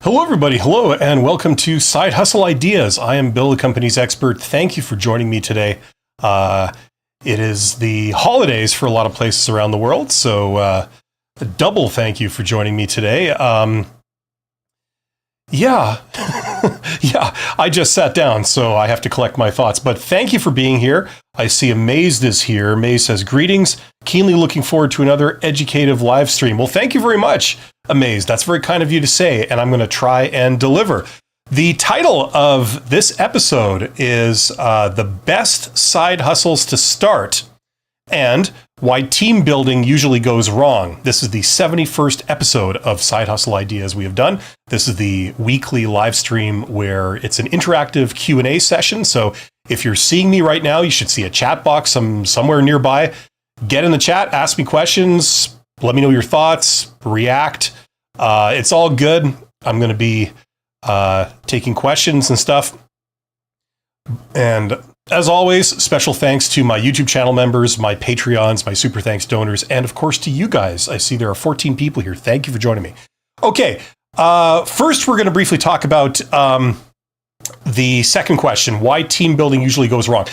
Hello, everybody. Hello, and welcome to Side Hustle Ideas. I am Bill, the company's expert. Thank you for joining me today. It is the holidays for a lot of places around the world, so a double thank you for joining me today. Yeah, I just sat down, so I have to collect my thoughts. But thank you for being here. I see Amazed is here. Amazed says, greetings. Keenly looking forward to another educative live stream. Well, thank you very much, Amazed. That's very kind of you to say, and I'm going to try and deliver. The title of this episode is The Best Side Hustles to Start and Why Team Building Usually Goes Wrong. This is the 71st episode of Side Hustle Ideas we have done. This is the weekly live stream where it's an interactive Q&A session. So if you're seeing me right now, you should see a chat box somewhere nearby. Get in the chat, ask me questions, let me know your thoughts, react. It's all good. I'm going to be taking questions and stuff. And as always, special thanks to my YouTube channel members, my Patreons, my super thanks donors, and of course to you guys. I see there are 14 people here. Thank you for joining me. Okay, first we're going to briefly talk about the second question, why team building usually goes wrong.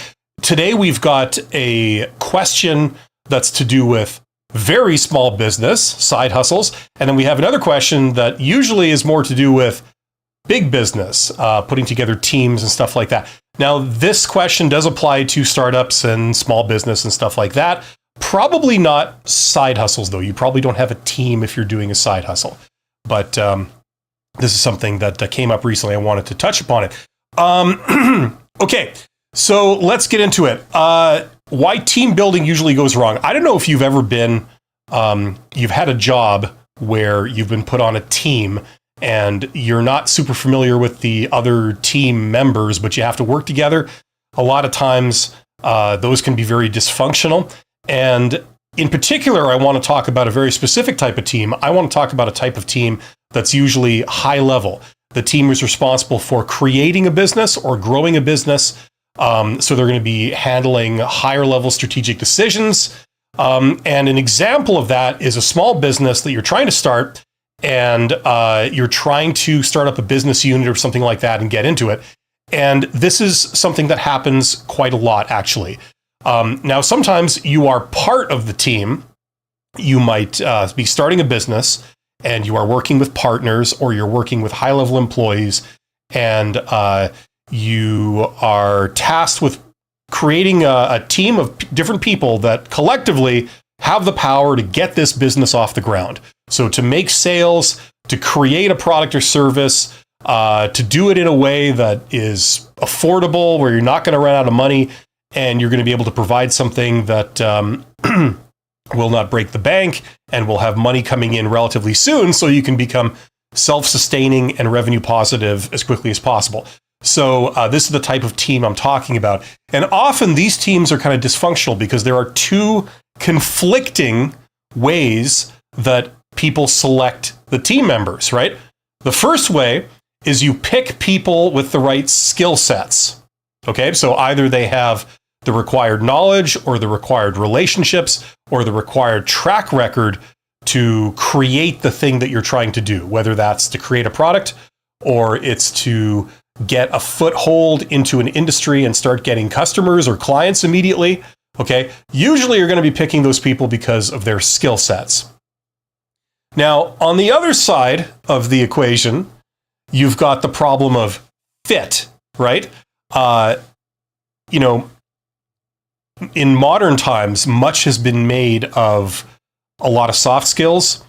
Today we've got a question that's to do with very small business, side hustles, and then we have another question that usually is more to do with big business, putting together teams and stuff like that. Now, this question does apply to startups and small business and stuff like that. Probably not side hustles, though. You probably don't have a team if you're doing a side hustle. But this is something that came up recently. I wanted to touch upon it. Okay, so let's get into it. Why team building usually goes wrong. I don't know if you've ever been, you've had a job where you've been put on a team and you're not super familiar with the other team members, but you have to work together. A lot of times, those can be very dysfunctional. And in particular, I want to talk about a very specific type of team. I want to talk about a type of team that's usually high level. The team is responsible for creating a business or growing a business. So they're going to be handling higher level strategic decisions. And an example of that is a small business that you're trying to start, and you're trying to start up a business unit or something like that and get into it. And this is something that happens quite a lot, actually. Now, sometimes you are part of the team. You might be starting a business and you are working with partners or you're working with high-level employees, and you are tasked with creating a team of different people that collectively have the power to get this business off the ground. So to make sales, to create a product or service, to do it in a way that is affordable, where you're not going to run out of money, and you're going to be able to provide something that will not break the bank and will have money coming in relatively soon, so you can become self-sustaining and revenue positive as quickly as possible. So this is the type of team I'm talking about. And often these teams are kind of dysfunctional because there are two conflicting ways that people select the team members, right? The first way is you pick people with the right skill sets. Okay, so either they have the required knowledge or the required relationships or the required track record to create the thing that you're trying to do, whether that's to create a product or it's to get a foothold into an industry and start getting customers or clients immediately. Okay, usually you're going to be picking those people because of their skill sets. Now, on the other side of the equation, you've got the problem of fit, right? In modern times, much has been made of a lot of soft skills,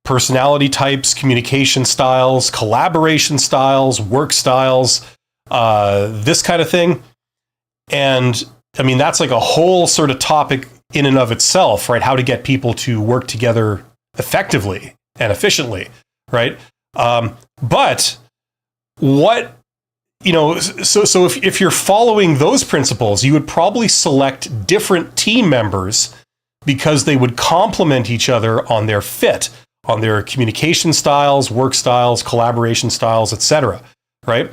personality types, communication styles, collaboration styles, work styles, this kind of thing. And I mean, that's like a whole sort of topic in and of itself, right? How to get people to work together effectively and efficiently, right? But what, so if you're following those principles, you would probably select different team members because they would complement each other on their fit, on their communication styles, work styles, collaboration styles, etc., right?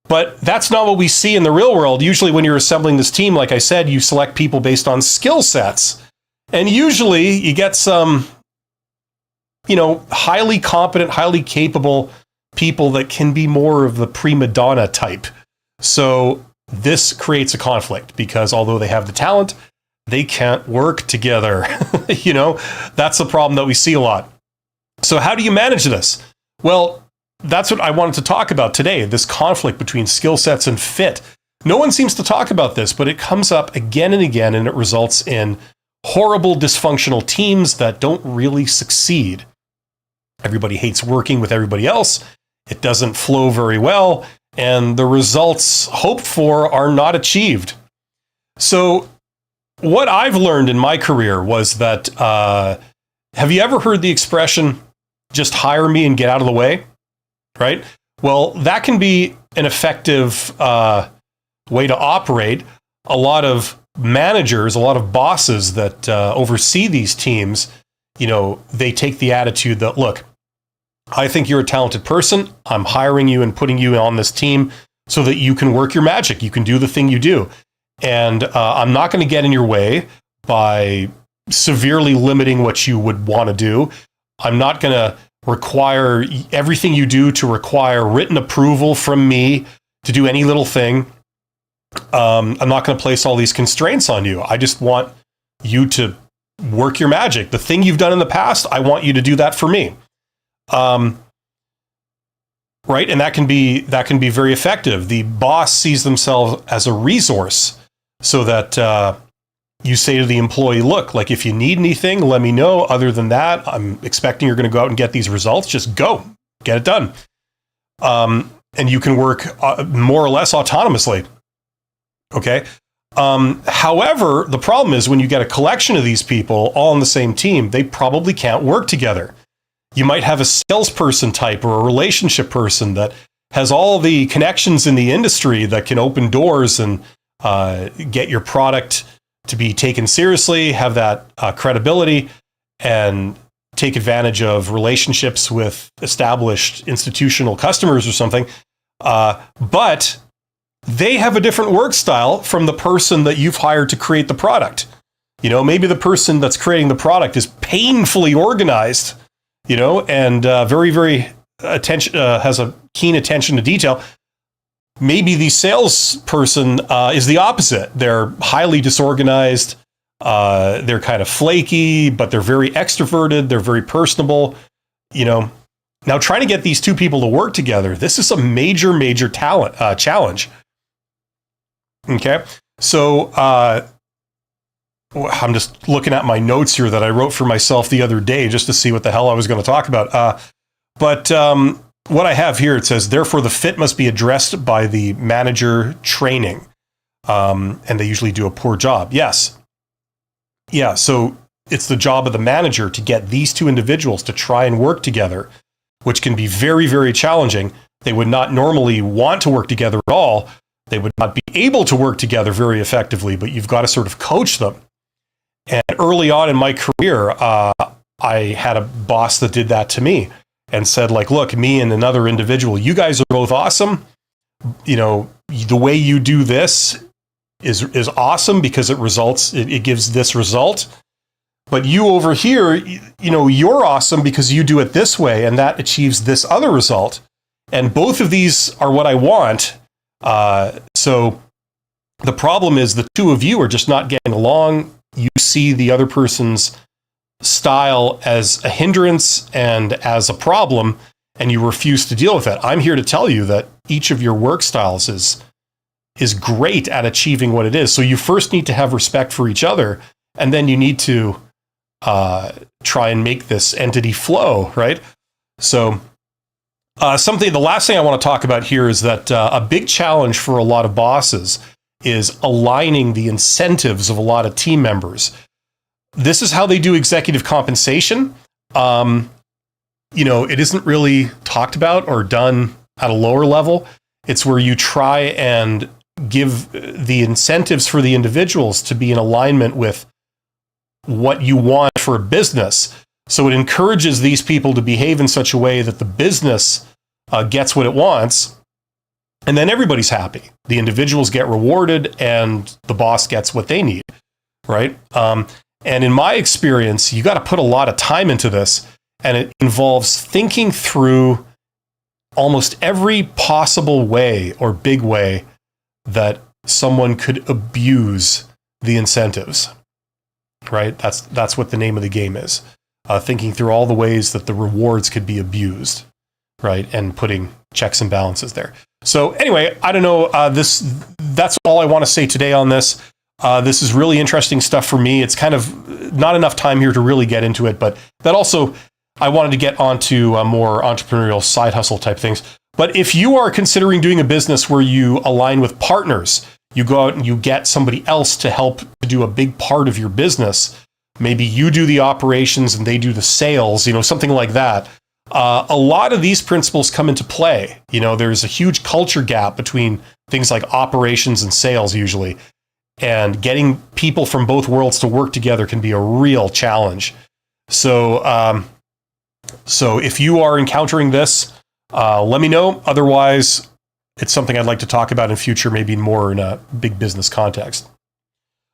But that's not what we see in the real world. Usually when you're assembling this team, like I said, you select people based on skill sets. And usually you get some, highly competent, highly capable people that can be more of the prima donna type. So this creates a conflict because although they have the talent, they can't work together. That's the problem that we see a lot. So how do you manage this? Well, that's what I wanted to talk about today, this conflict between skill sets and fit. No one seems to talk about this, but it comes up again and again, and it results in horrible, dysfunctional teams that don't really succeed. Everybody hates working with everybody else. It doesn't flow very well, and the results hoped for are not achieved. So what I've learned in my career was that, have you ever heard the expression, just hire me and get out of the way? Right? Well, that can be an effective way to operate. A lot of managers, a lot of bosses that oversee these teams, they take the attitude that, look, I think you're a talented person. I'm hiring you and putting you on this team so that you can work your magic. You can do the thing you do. And I'm not going to get in your way by severely limiting what you would want to do. I'm not going to require everything you do to require written approval from me to do any little thing. I'm not going to place all these constraints on you. I just want you to work your magic. The thing you've done in the past, I want you to do that for me. Right? And that can be very effective. The boss sees themselves as a resource so that you say to the employee, look, like if you need anything, let me know. Other than that, I'm expecting you're going to go out and get these results. Just go, get it done. And you can work more or less autonomously. Okay. However, the problem is when you get a collection of these people all on the same team, they probably can't work together. You might have a salesperson type or a relationship person that has all the connections in the industry that can open doors and get your product to be taken seriously, have that credibility, and take advantage of relationships with established institutional customers or something. But they have a different work style from the person that you've hired to create the product. Maybe the person that's creating the product is painfully organized, and very, very has a keen attention to detail. Maybe the salesperson is the opposite. They're highly disorganized. They're kind of flaky, but they're very extroverted. They're very personable. Now trying to get these two people to work together, this is a major, major challenge. Okay. So I'm just looking at my notes here that I wrote for myself the other day just to see what the hell I was going to talk about. But what I have here, it says, therefore, the fit must be addressed by the manager training. And they usually do a poor job. Yes. Yeah. So it's the job of the manager to get these two individuals to try and work together, which can be very, very challenging. They would not normally want to work together at all. They would not be able to work together very effectively, but you've got to sort of coach them. And early on in my career, I had a boss that did that to me and said, like, look, me and another individual, you guys are both awesome. The way you do this is awesome because it gives this result. But you over here, you're awesome because you do it this way and that achieves this other result. And both of these are what I want. So the problem is the two of you are just not getting along. You see the other person's style as a hindrance and as a problem, and you refuse to deal with it. I'm here to tell you that each of your work styles is great at achieving what it is. So you first need to have respect for each other, and then you need to try and make this entity flow, right? So the last thing I want to talk about here is that a big challenge for a lot of bosses is aligning the incentives of a lot of team members. This is how they do executive compensation. It isn't really talked about or done at a lower level. It's where you try and give the incentives for the individuals to be in alignment with what you want for a business. So it encourages these people to behave in such a way that the business gets what it wants, and then everybody's happy. The individuals get rewarded, and the boss gets what they need, right? And in my experience, you got to put a lot of time into this, and it involves thinking through almost every possible way or big way that someone could abuse the incentives, right? That's what the name of the game is. Thinking through all the ways that the rewards could be abused, right? And putting checks and balances there. So anyway, I don't know. That's all I want to say today on this. This is really interesting stuff for me. It's kind of not enough time here to really get into it, but that also, I wanted to get onto more entrepreneurial side hustle type things. But if you are considering doing a business where you align with partners, you go out and you get somebody else to help to do a big part of your business. Maybe you do the operations and they do the sales, something like that. A lot of these principles come into play. There's a huge culture gap between things like operations and sales usually. And getting people from both worlds to work together can be a real challenge. So if you are encountering this, let me know. Otherwise, it's something I'd like to talk about in future, maybe more in a big business context.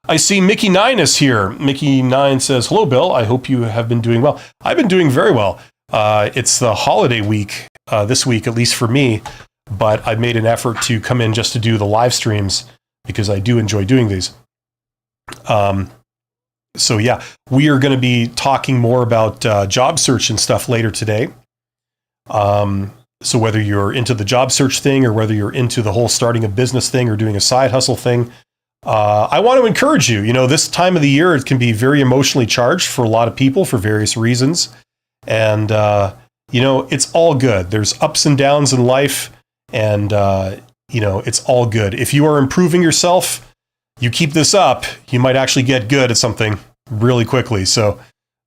I see Mickey 9 is here. Mickey 9 says, "Hello, Bill. I hope you have been doing well." I've been doing very well. It's the holiday week, this week, at least for me, but I've made an effort to come in just to do the live streams because I do enjoy doing these. So yeah, we are going to be talking more about job search and stuff later today. So whether you're into the job search thing or whether you're into the whole starting a business thing or doing a side hustle thing, I want to encourage you. This time of the year, it can be very emotionally charged for a lot of people for various reasons. And, it's all good. There's ups and downs in life and, it's all good. If you are improving yourself, you keep this up, you might actually get good at something really quickly. So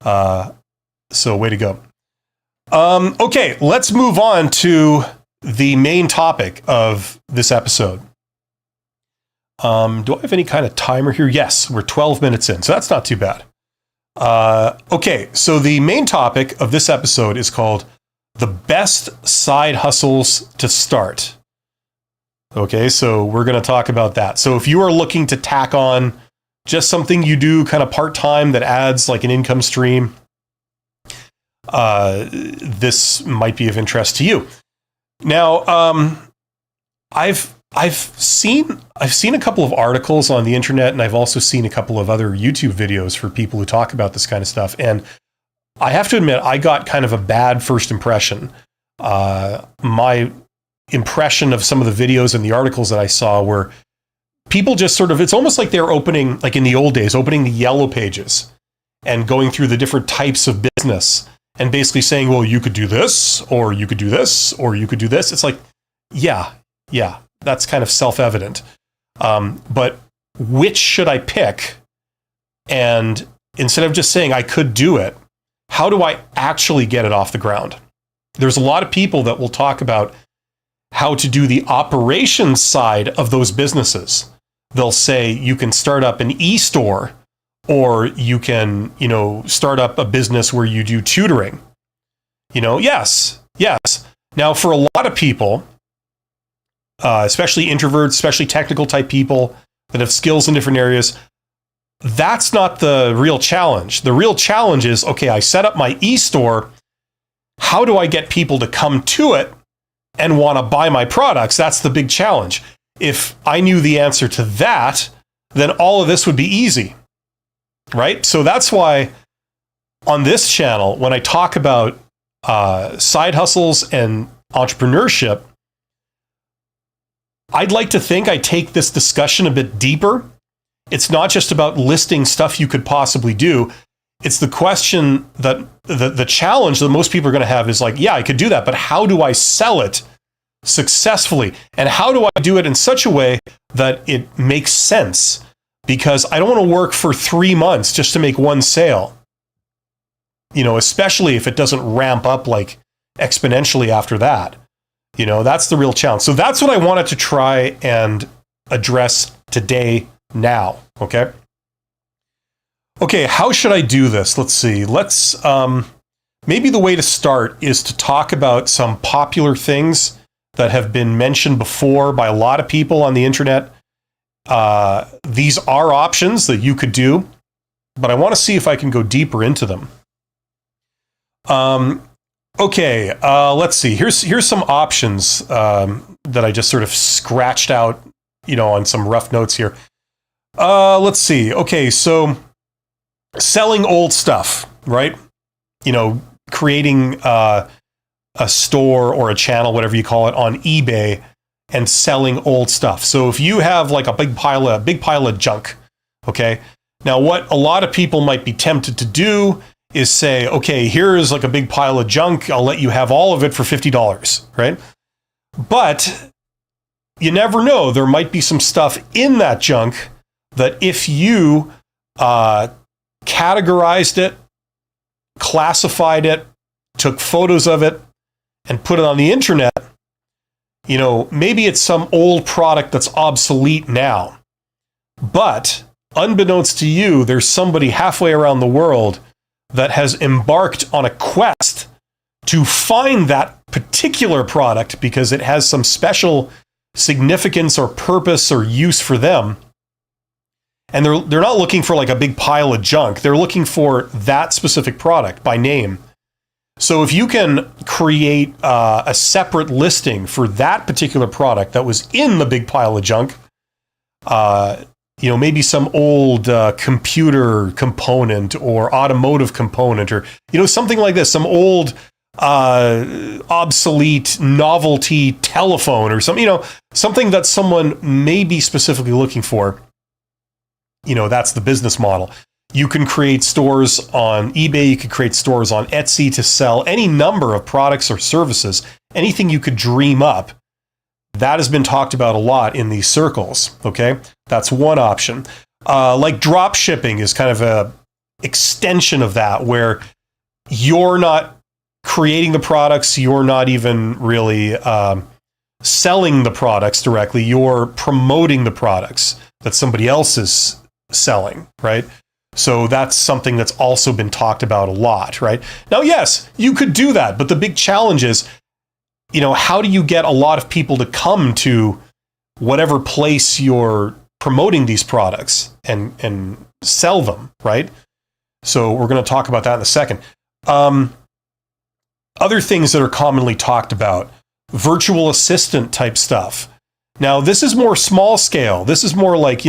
way to go. Okay, let's move on to the main topic of this episode. Do I have any kind of timer here? Yes, we're 12 minutes in, so that's not too bad. Okay, so the main topic of this episode is called The Best Side Hustles to Start. Okay, so we're going to talk about that. So if you are looking to tack on just something you do kind of part-time that adds like an income stream, this might be of interest to you. Now, I've seen a couple of articles on the internet, and I've also seen a couple of other YouTube videos for people who talk about this kind of stuff. And I have to admit, I got kind of a bad first impression. My impression of some of the videos and the articles that I saw were people just sort of, it's almost like they're opening, like in the old days, opening the yellow pages and going through the different types of business and basically saying, well, you could do this, or you could do this, or you could do this. It's like, yeah, that's kind of self-evident. But which should I pick? And instead of just saying I could do it, how do I actually get it off the ground? There's a lot of people that will talk about how to do the operations side of those businesses. They'll say you can start up an e-store, or you can, start up a business where you do tutoring. Yes. Now, for a lot of people, especially introverts, especially technical type people that have skills in different areas, that's not the real challenge. The real challenge is, okay, I set up my e-store. How do I get people to come to it and want to buy my products? That's the big challenge. If I knew the answer to that, then all of this would be easy, right? So that's why on this channel, when I talk about side hustles and entrepreneurship, I'd like to think I take this discussion a bit deeper. It's not just about listing stuff you could possibly do. It's the question that the challenge that most people are going to have is like, yeah, I could do that, but how do I sell it successfully? And how do I do it in such a way that it makes sense? Because I don't want to work for 3 months just to make one sale, especially if it doesn't ramp up like exponentially after that. That's the real challenge. So that's what I wanted to try and address today now. Okay, how should I do this? Let's see. Maybe the way to start is to talk about some popular things that have been mentioned before by a lot of people on the internet. These are options that you could do, but I want to see if I can go deeper into them. Okay, let's see. Here's some options that I just sort of scratched out, on some rough notes here. Let's see. Okay, so selling old stuff, right? Creating a store or a channel, whatever you call it, on eBay and selling old stuff. So if you have like a big pile of junk, okay? Now what a lot of people might be tempted to do is say, okay, here's like a big pile of junk. I'll let you have all of it for $50, right? But you never know. There might be some stuff in that junk that if you categorized it, classified it, took photos of it, and put it on the internet, maybe it's some old product that's obsolete now. But unbeknownst to you, there's somebody halfway around the world that has embarked on a quest to find that particular product because it has some special significance or purpose or use for them. And they're not looking for like a big pile of junk. They're looking for that specific product by name. So if you can create a separate listing for that particular product that was in the big pile of junk, maybe some old computer component or automotive component or, something like this, some old obsolete novelty telephone or something, something that someone may be specifically looking for. That's the business model. You can create stores on eBay, you could create stores on Etsy to sell any number of products or services, anything you could dream up. That has been talked about a lot in these circles, okay? That's one option. Like drop shipping is kind of a extension of that, where you're not creating the products, you're not even really selling the products directly, you're promoting the products that somebody else is selling, right? So that's something that's also been talked about a lot, right? Now, yes, you could do that, but the big challenge is, how do you get a lot of people to come to whatever place you're promoting these products and sell them, right? So we're going to talk about that in a second. Other things that are commonly talked about, virtual assistant type stuff. Now, this is more small scale. This is more like,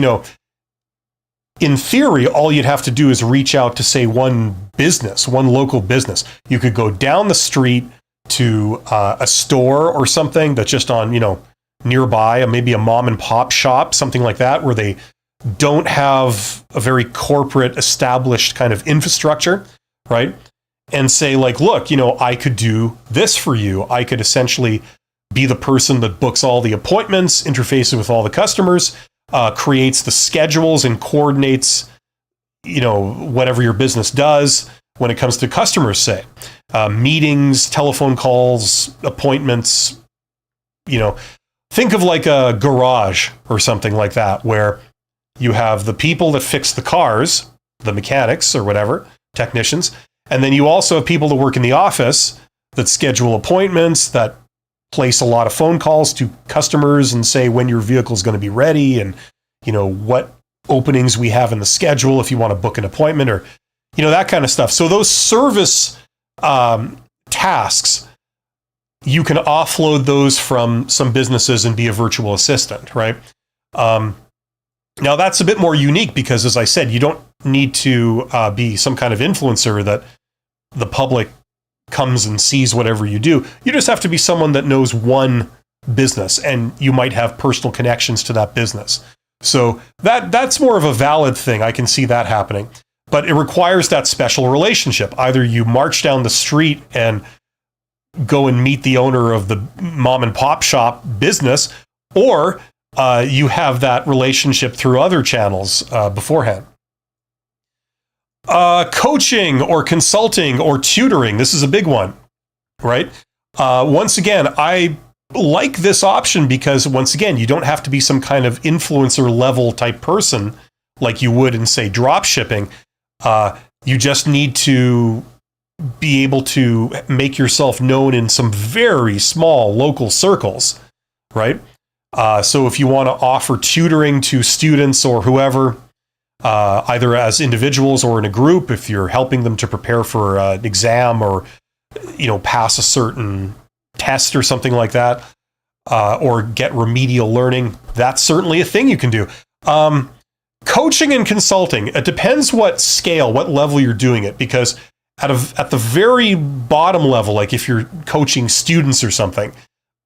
in theory, all you'd have to do is reach out to, say, one local business. You could go down the street to a store or something that's just on, nearby, maybe a mom and pop shop, something like that, where they don't have a very corporate established kind of infrastructure, right? And say like, look, I could do this for you. I could essentially be the person that books all the appointments, interfaces with all the customers, creates the schedules and coordinates, whatever your business does when it comes to customers, say, meetings, telephone calls, appointments, think of like a garage or something like that, where you have the people that fix the cars, the mechanics or whatever, technicians, and then you also have people that work in the office that schedule appointments, that place a lot of phone calls to customers and say when your vehicle is going to be ready and, what openings we have in the schedule if you want to book an appointment or, that kind of stuff. So those service tasks, you can offload those from some businesses and be a virtual assistant, right? Now that's a bit more unique because, as I said, you don't need to be some kind of influencer that the public comes and sees whatever you do. You just have to be someone that knows one business, and you might have personal connections to that business. So that's more of a valid thing. I can see that happening. But it requires that special relationship. Either you march down the street and go and meet the owner of the mom and pop shop business, or you have that relationship through other channels beforehand. Coaching or consulting or tutoring. This is a big one, right? Once again, I like this option because, once again, you don't have to be some kind of influencer level type person like you would in, say, drop shipping. You just need to be able to make yourself known in some very small local circles, right? So if you want to offer tutoring to students or whoever, either as individuals or in a group, if you're helping them to prepare for an exam or pass a certain test or something like that, or get remedial learning. That's certainly a thing you can do. Coaching and consulting, it depends what scale, what level you're doing it, because at the very bottom level, like if you're coaching students or something,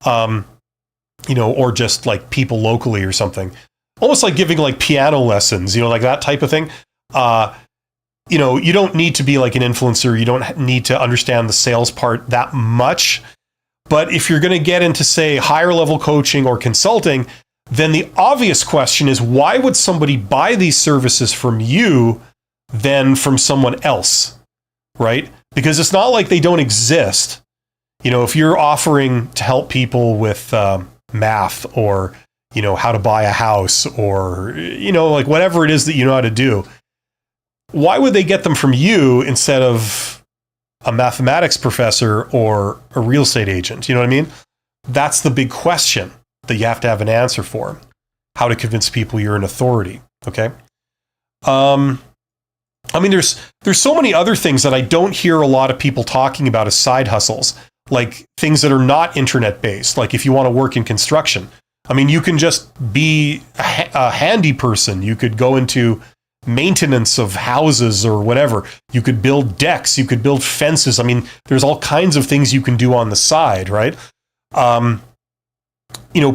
or just like people locally or something, almost like giving like piano lessons, like that type of thing. You don't need to be like an influencer. You don't need to understand the sales part that much. But if you're going to get into, say, higher level coaching or consulting, then the obvious question is, why would somebody buy these services from you than from someone else, right? Because it's not like they don't exist. If you're offering to help people with math, or, how to buy a house, or, like whatever it is that you know how to do, why would they get them from you instead of a mathematics professor or a real estate agent? You know what I mean? That's the big question that you have to have an answer for. How to convince people you're an authority. Okay. There's so many other things that I don't hear a lot of people talking about as side hustles, like things that are not internet based. Like if you want to work in construction, you can just be a handy person. You could go into maintenance of houses or whatever. You could build decks. You could build fences. There's all kinds of things you can do on the side, right?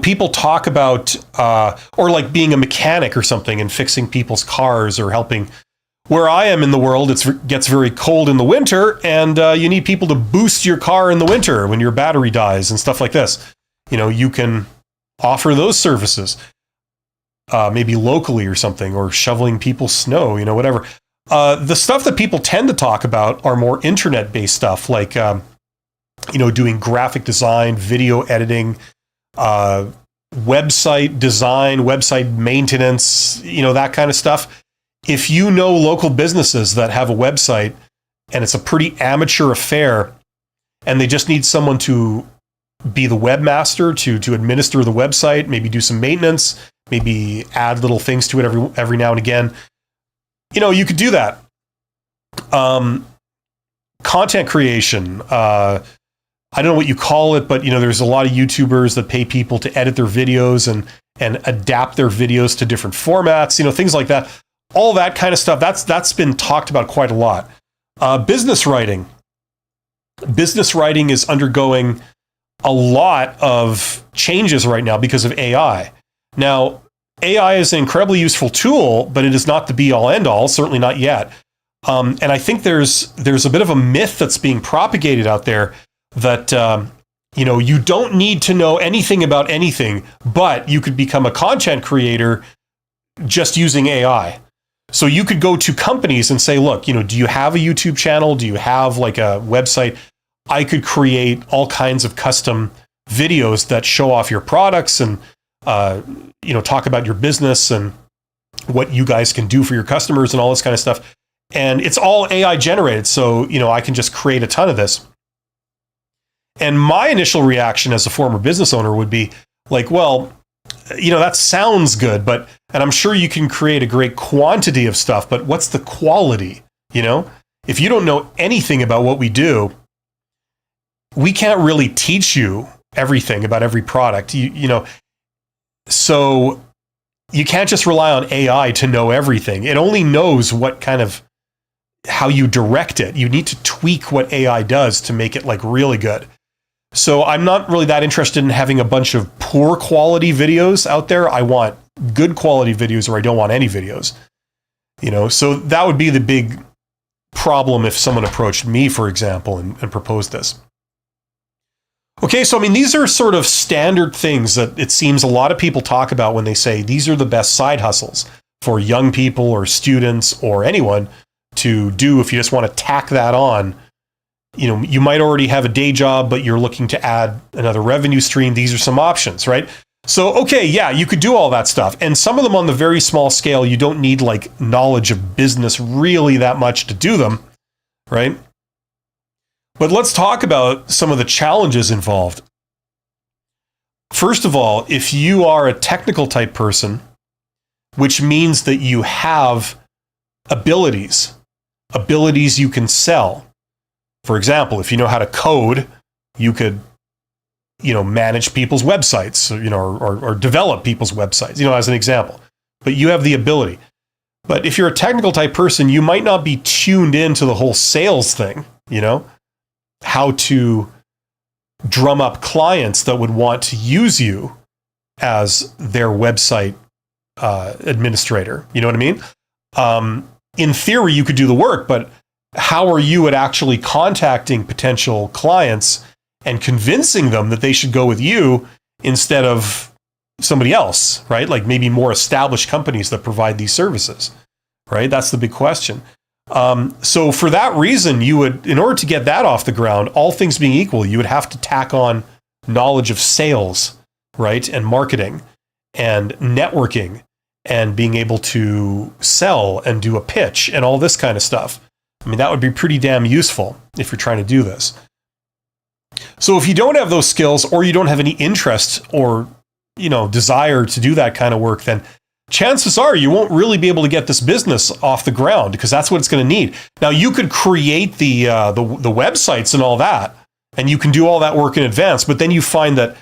People talk about, or like being a mechanic or something and fixing people's cars, or helping. Where I am in the world, it gets very cold in the winter, and you need people to boost your car in the winter when your battery dies and stuff like this. You can offer those services, maybe locally or something, or shoveling people's snow, whatever. The stuff that people tend to talk about are more internet-based stuff, like, doing graphic design, video editing, website design, website maintenance, that kind of stuff. If you know local businesses that have a website and it's a pretty amateur affair, and they just need someone to be the webmaster, to administer the website, maybe do some maintenance, maybe add little things to it every now and again, you could do that. Content creation, I don't know what you call it, but there's a lot of YouTubers that pay people to edit their videos and adapt their videos to different formats, things like that. All that kind of stuff, that's been talked about quite a lot. Business writing. Business writing is undergoing a lot of changes right now because of AI. Now, AI is an incredibly useful tool, but it is not the be-all, end-all, certainly not yet. And I think there's a bit of a myth that's being propagated out there that you don't need to know anything about anything, but you could become a content creator just using AI. So you could go to companies and say, look, do you have a YouTube channel? Do you have like a website? I could create all kinds of custom videos that show off your products and, talk about your business and what you guys can do for your customers and all this kind of stuff. And it's all AI generated. So, I can just create a ton of this. And my initial reaction as a former business owner would be like, well, that sounds good, and I'm sure you can create a great quantity of stuff, but what's the quality? If you don't know anything about what we do, we can't really teach you everything about every product, so you can't just rely on AI to know everything. It only knows how you direct it. You need to tweak what AI does to make it like really good. So I'm not really that interested in having a bunch of poor quality videos out there. I want good quality videos, or I don't want any videos. So that would be the big problem if someone approached me, for example, and proposed this. Okay, so these are sort of standard things that it seems a lot of people talk about when they say these are the best side hustles for young people or students or anyone to do if you just want to tack that on. You might already have a day job, but you're looking to add another revenue stream. These are some options, right? So, okay, yeah, you could do all that stuff. And some of them on the very small scale, you don't need like knowledge of business really that much to do them, right? But let's talk about some of the challenges involved. First of all, if you are a technical type person, which means that you have abilities you can sell, For example, if you know how to code, you could, manage people's websites, or develop people's websites, as an example. But you have the ability. But if you're a technical type person, you might not be tuned into the whole sales thing, how to drum up clients that would want to use you as their website administrator. You know what I mean? In theory, you could do the work, but how are you at actually contacting potential clients and convincing them that they should go with you instead of somebody else, right? Like maybe more established companies that provide these services, right? That's the big question. So for that reason, you would, in order to get that off the ground, all things being equal, you would have to tack on knowledge of sales, right? And marketing and networking and being able to sell and do a pitch and all this kind of stuff. I mean, that would be pretty damn useful if you're trying to do this. So if you don't have those skills or you don't have any interest or, desire to do that kind of work, then chances are you won't really be able to get this business off the ground because that's what it's going to need. Now, you could create the websites and all that, and you can do all that work in advance, but then you find that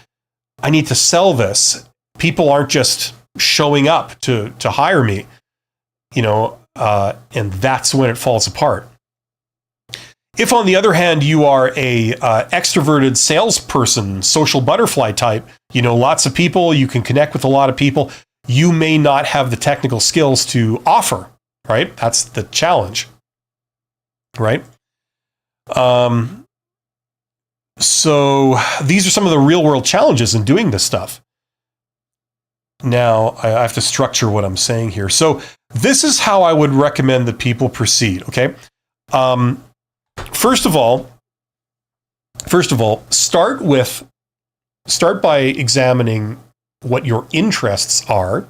I need to sell this. People aren't just showing up to hire me, and that's when it falls apart. If, on the other hand, you are a extroverted salesperson, social butterfly type, lots of people, you can connect with a lot of people, you may not have the technical skills to offer, right? That's the challenge, right? So these are some of the real world challenges in doing this stuff. Now, I have to structure what I'm saying here. So this is how I would recommend that people proceed, okay? First of all, start by examining what your interests are,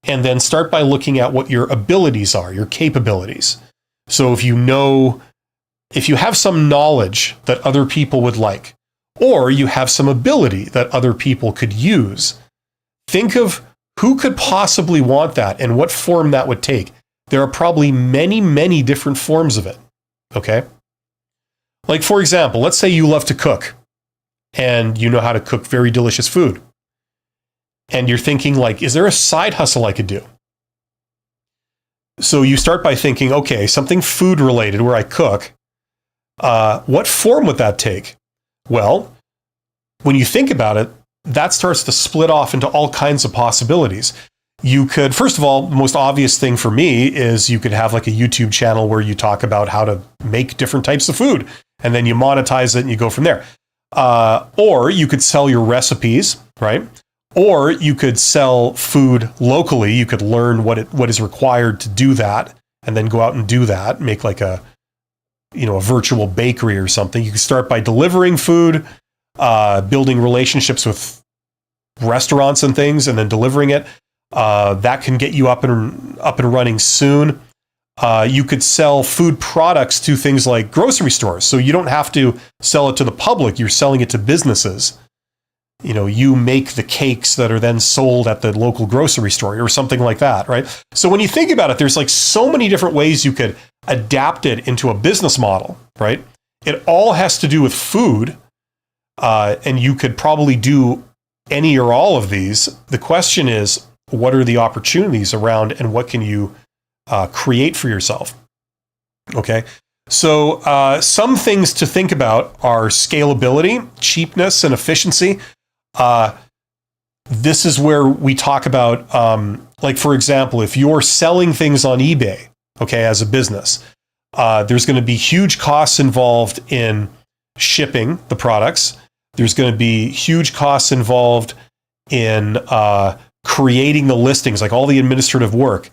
and then start by looking at what your abilities are, your capabilities. So if you have some knowledge that other people would like, or you have some ability that other people could use, think of who could possibly want that and what form that would take. There are probably many, many different forms of it, okay? Like, for example, let's say you love to cook and you know how to cook very delicious food. And you're thinking, like, is there a side hustle I could do? So you start by thinking, okay, something food related where I cook. What form would that take? Well, when you think about it, that starts to split off into all kinds of possibilities. You could, first of all, the most obvious thing for me is you could have like a YouTube channel where you talk about how to make different types of food, and then you monetize it and you go from there. Or you could sell your recipes, right? Or you could sell food locally. You could learn what is required to do that, and then go out and do that, make like a virtual bakery or something. You can start by delivering food, building relationships with restaurants and things, and then delivering it. That can get you up and running soon. You could sell food products to things like grocery stores. So you don't have to sell it to the public. You're selling it to businesses. You make the cakes that are then sold at the local grocery store or something like that, right? So when you think about it, there's like so many different ways you could adapt it into a business model, right? It all has to do with food, and you could probably do any or all of these. The question is, what are the opportunities around, and what can you create for yourself? Okay, so some things to think about are scalability, cheapness, and efficiency. This is where we talk about, like, for example, if you're selling things on eBay, okay, as a business, there's going to be huge costs involved in shipping the products. There's going to be huge costs involved in creating the listings, like all the administrative work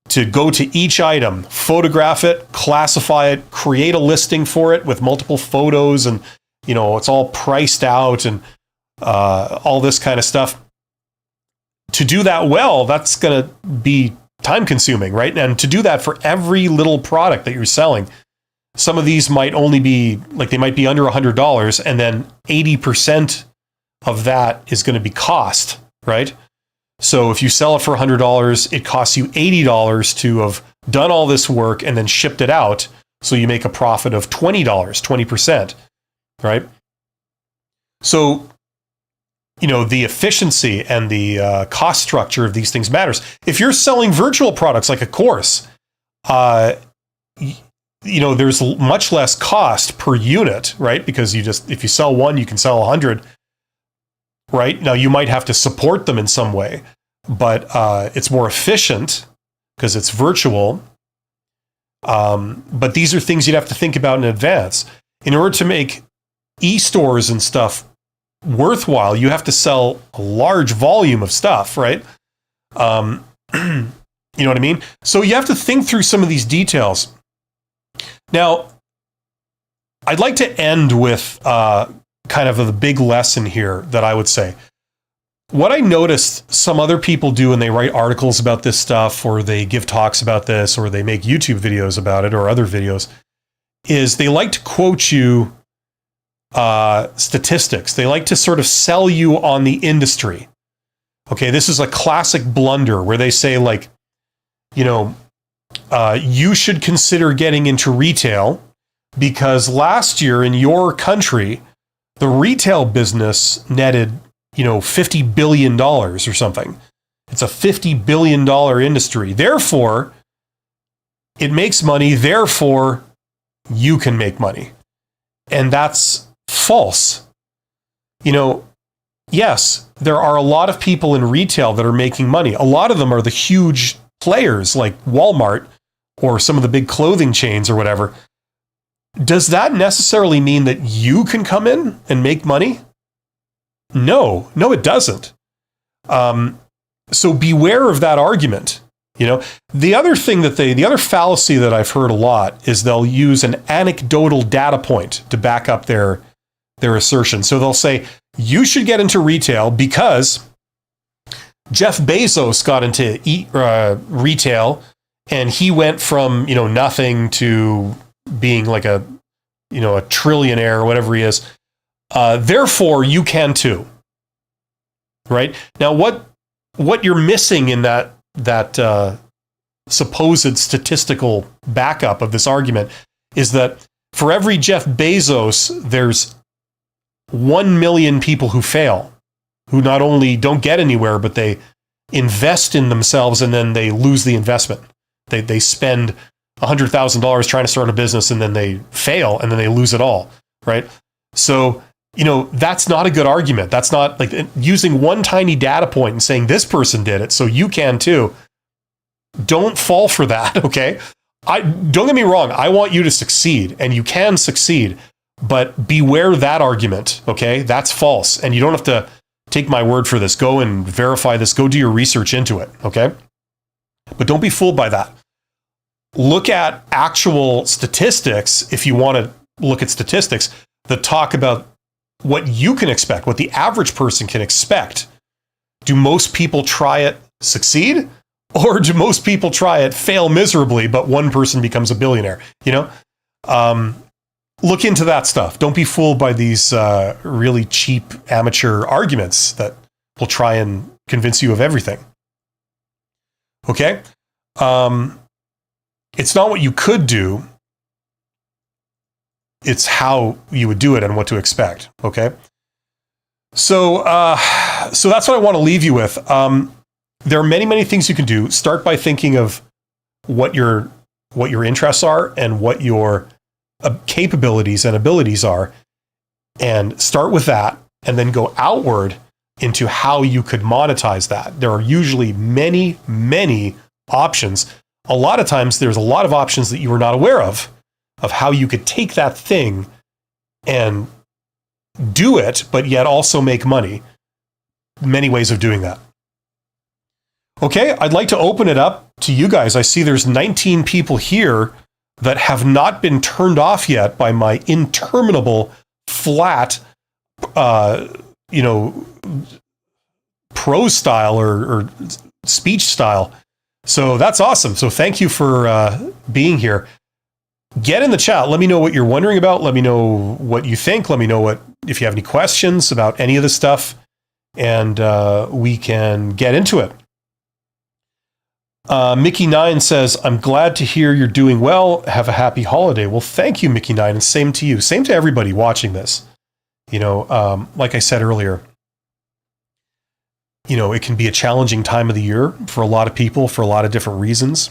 to go to each item, photograph it, classify it, create a listing for it with multiple photos, and it's all priced out and all this kind of stuff. To do that well, that's going to be time consuming, right? And to do that for every little product that you're selling, some of these might only be like, they might be under $100, and then 80% of that is going to be cost, right? So if you sell it for $100, it costs you $80 to have done all this work and then shipped it out. So you make a profit of $20, 20%, right? So, the efficiency and the cost structure of these things matters. If you're selling virtual products like a course, there's much less cost per unit, right? Because if you sell one, you can sell 100, right? Now you might have to support them in some way, but it's more efficient because it's virtual. But these are things you'd have to think about in advance. In order to make e-stores and stuff worthwhile, you have to sell a large volume of stuff, right? You know what I mean? So you have to think through some of these details. Now, I'd like to end with kind of a big lesson here that I would say. What I noticed some other people do when they write articles about this stuff, or they give talks about this, or they make YouTube videos about it, or other videos, is they like to quote you statistics. They like to sort of sell you on the industry. Okay, this is a classic blunder where they say, like, you should consider getting into retail because last year in your country, the retail business netted, $50 billion or something. It's a $50 billion industry. Therefore, it makes money. Therefore, you can make money. And that's false. Yes, there are a lot of people in retail that are making money. A lot of them are the huge players like Walmart or some of the big clothing chains or whatever. Does that necessarily mean that you can come in and make money? No, it doesn't. So beware of that argument. The other fallacy that I've heard a lot is they'll use an anecdotal data point to back up their assertion. So they'll say, you should get into retail because Jeff Bezos got into retail and he went from, nothing to being like a trillionaire or whatever he is. Therefore, you can too. Right? Now, what you're missing in that supposed statistical backup of this argument is that for every Jeff Bezos, there's 1 million people who fail, who not only don't get anywhere, but they invest in themselves and then they lose the investment. They spend $100,000 trying to start a business and then they fail and then they lose it all, right? So, that's not a good argument. That's not like using one tiny data point and saying this person did it, so you can too. Don't fall for that, okay? Don't get me wrong. I want you to succeed and you can succeed, but beware that argument, okay? That's false. And you don't have to take my word for this. Go and verify this. Go do your research into it, okay? But don't be fooled by that. Look at actual statistics, if you want to look at statistics, that talk about what you can expect, what the average person can expect. Do most people try it, succeed? Or do most people try it, fail miserably, but one person becomes a billionaire? Look into that stuff. Don't be fooled by these really cheap amateur arguments that will try and convince you of everything. Okay? It's not what you could do. It's how you would do it and what to expect. Okay? So that's what I want to leave you with. There are many, many things you can do. Start by thinking of what your interests are and what your capabilities and abilities are, and start with that, and then go outward into how you could monetize that. There are usually many, many options. A lot of times there's a lot of options that you were not aware of how you could take that thing and do it, but yet also make money. Many ways of doing that. Okay, I'd like to open it up to you guys. I see there's 19 people here that have not been turned off yet by my interminable, flat, prose style or speech style. So that's awesome. So thank you for being here. Get in the chat. Let me know what you're wondering about. Let me know what you think. Let me know if you have any questions about any of this stuff, and we can get into it. Mickey9 says, I'm glad to hear you're doing well. Have a happy holiday. Well, thank you, Mickey9, and same to you. Same to everybody watching this. Like I said earlier, it can be a challenging time of the year for a lot of people for a lot of different reasons.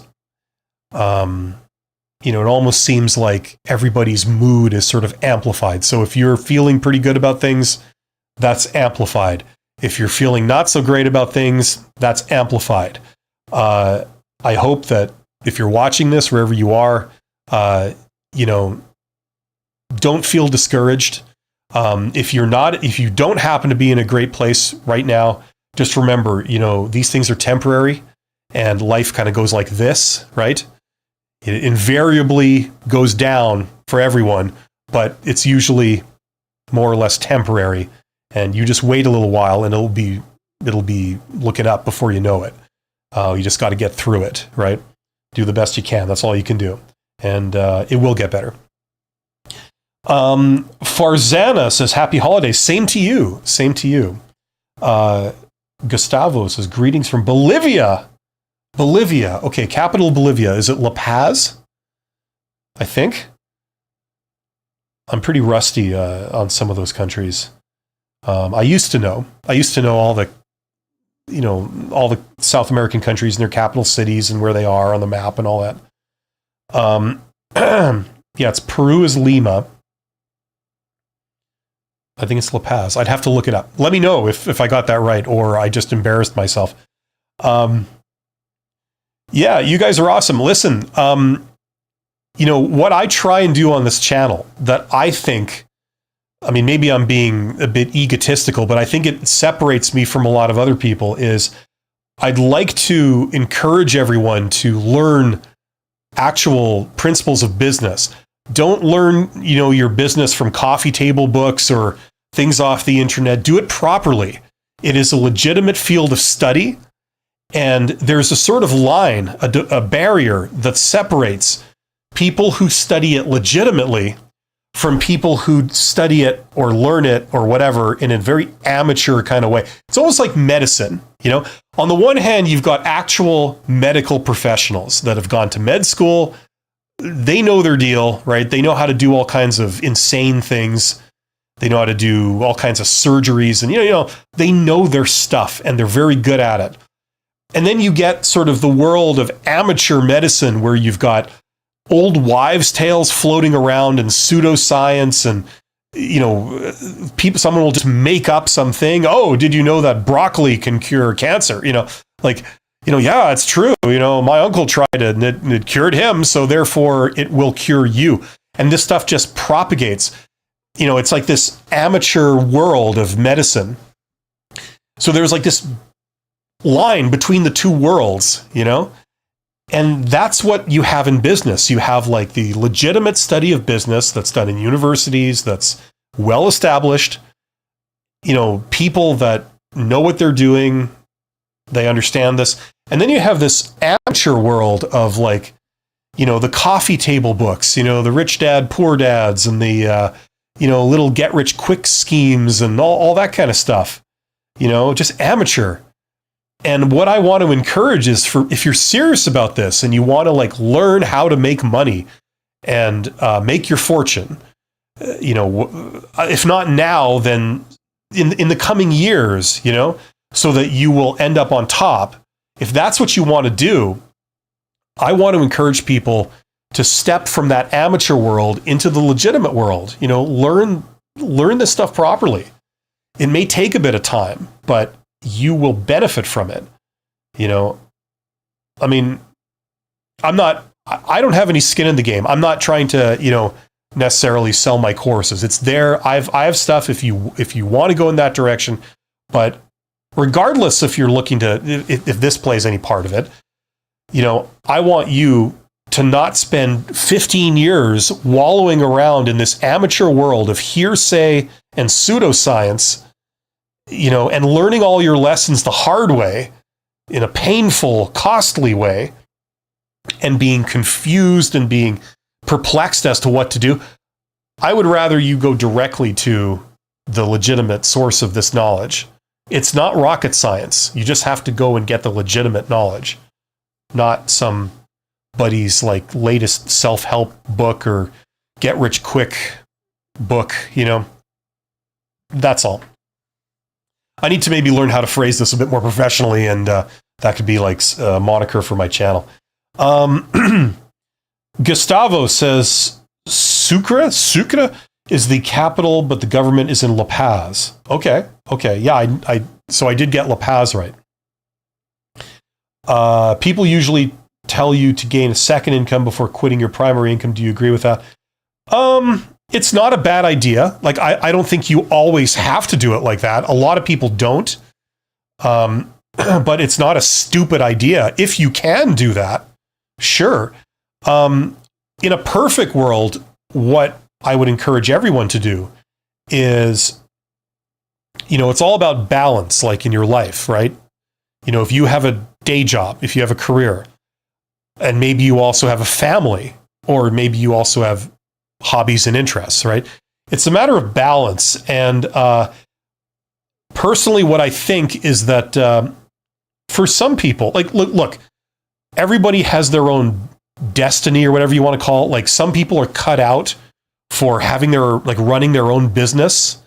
It almost seems like everybody's mood is sort of amplified. So if you're feeling pretty good about things, that's amplified. If you're feeling not so great about things, that's amplified. I hope that if you're watching this, wherever you are, don't feel discouraged. If you don't happen to be in a great place right now, just remember, these things are temporary and life kind of goes like this, right? It invariably goes down for everyone, but it's usually more or less temporary. And you just wait a little while and it'll be looking up before you know it. You just got to get through it, right? Do the best you can. That's all you can do. And it will get better. Farzana says, happy holidays. Same to you. Same to you. Gustavo says, greetings from Bolivia. Bolivia. Okay, capital Bolivia. Is it La Paz? I think. I'm pretty rusty on some of those countries. I used to know all the South American countries and their capital cities and where they are on the map and all that. Yeah, Peru is Lima. I think it's La Paz. I'd have to look it up. Let me know if I got that right or I just embarrassed myself. Yeah, you guys are awesome. Listen, what I try and do on this channel that I think, maybe I'm being a bit egotistical, but I think it separates me from a lot of other people is I'd like to encourage everyone to learn actual principles of business. Don't learn, your business from coffee table books or things off the internet. Do it properly. It is a legitimate field of study. And there's a sort of line, a barrier that separates people who study it legitimately from people who study it or learn it or whatever in a very amateur kind of way. It's almost like medicine, On the one hand, you've got actual medical professionals that have gone to med school. They know their deal, right? They know how to do all kinds of insane things. They know how to do all kinds of surgeries and, they know their stuff and they're very good at it. And then you get sort of the world of amateur medicine where you've got old wives' tales floating around and pseudoscience and, someone will just make up something. Oh, did you know that broccoli can cure cancer? Yeah, it's true. My uncle tried it and it cured him. So therefore it will cure you. And this stuff just propagates. It's like this amateur world of medicine. So there's like this line between the two worlds, and that's what you have in business. You have like the legitimate study of business that's done in universities, that's well established, people that know what they're doing, they understand this. And then you have this amateur world of like, the coffee table books, the rich dad, poor dads, and the, little get rich quick schemes and all that kind of stuff, just amateur. And what I want to encourage is if you're serious about this and you want to like learn how to make money and make your fortune, if not now, then in the coming years, so that you will end up on top. If that's what you want to do, I want to encourage people to step from that amateur world into the legitimate world. Learn this stuff properly. It may take a bit of time, but you will benefit from it. I don't have any skin in the game. I'm not trying to, necessarily sell my courses. It's there. I have stuff if you want to go in that direction, but regardless if you're looking to, if this plays any part of it, I want you to not spend 15 years wallowing around in this amateur world of hearsay and pseudoscience, and learning all your lessons the hard way, in a painful, costly way, and being confused and being perplexed as to what to do. I would rather you go directly to the legitimate source of this knowledge. It's not rocket science. You just have to go and get the legitimate knowledge. not somebody's like latest self-help book or get rich quick book, That's all. I need to maybe learn how to phrase this a bit more professionally, and that could be like a moniker for my channel. Gustavo says Sucre is the capital, but the government is in La Paz. Okay. Yeah, so I did get La Paz right. People usually tell you to gain a second income before quitting your primary income. Do you agree with that? It's not a bad idea. Like, I don't think you always have to do it like that. A lot of people don't. But it's not a stupid idea. If you can do that, sure. In a perfect world, what I would encourage everyone to do is, it's all about balance, like in your life, right? If you have a day job, if you have a career, and maybe you also have a family, or maybe you also have hobbies and interests, right? It's a matter of balance. And personally, what I think is that for some people, like, look, everybody has their own destiny or whatever you want to call it. Like, some people are cut out for having running their own business,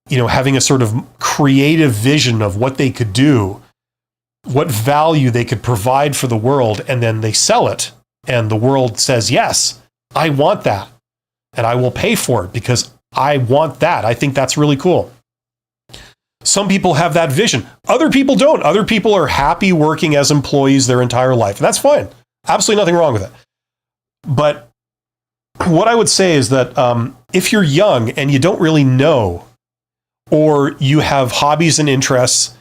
having a sort of creative vision of what they could do, what value they could provide for the world, and then they sell it. And the world says, yes, I want that. And I will pay for it because I want that. I think that's really cool. Some people have that vision. Other people don't. Other people are happy working as employees their entire life. And that's fine. Absolutely nothing wrong with it. But what I would say is that if you're young and you don't really know, or you have hobbies and interests,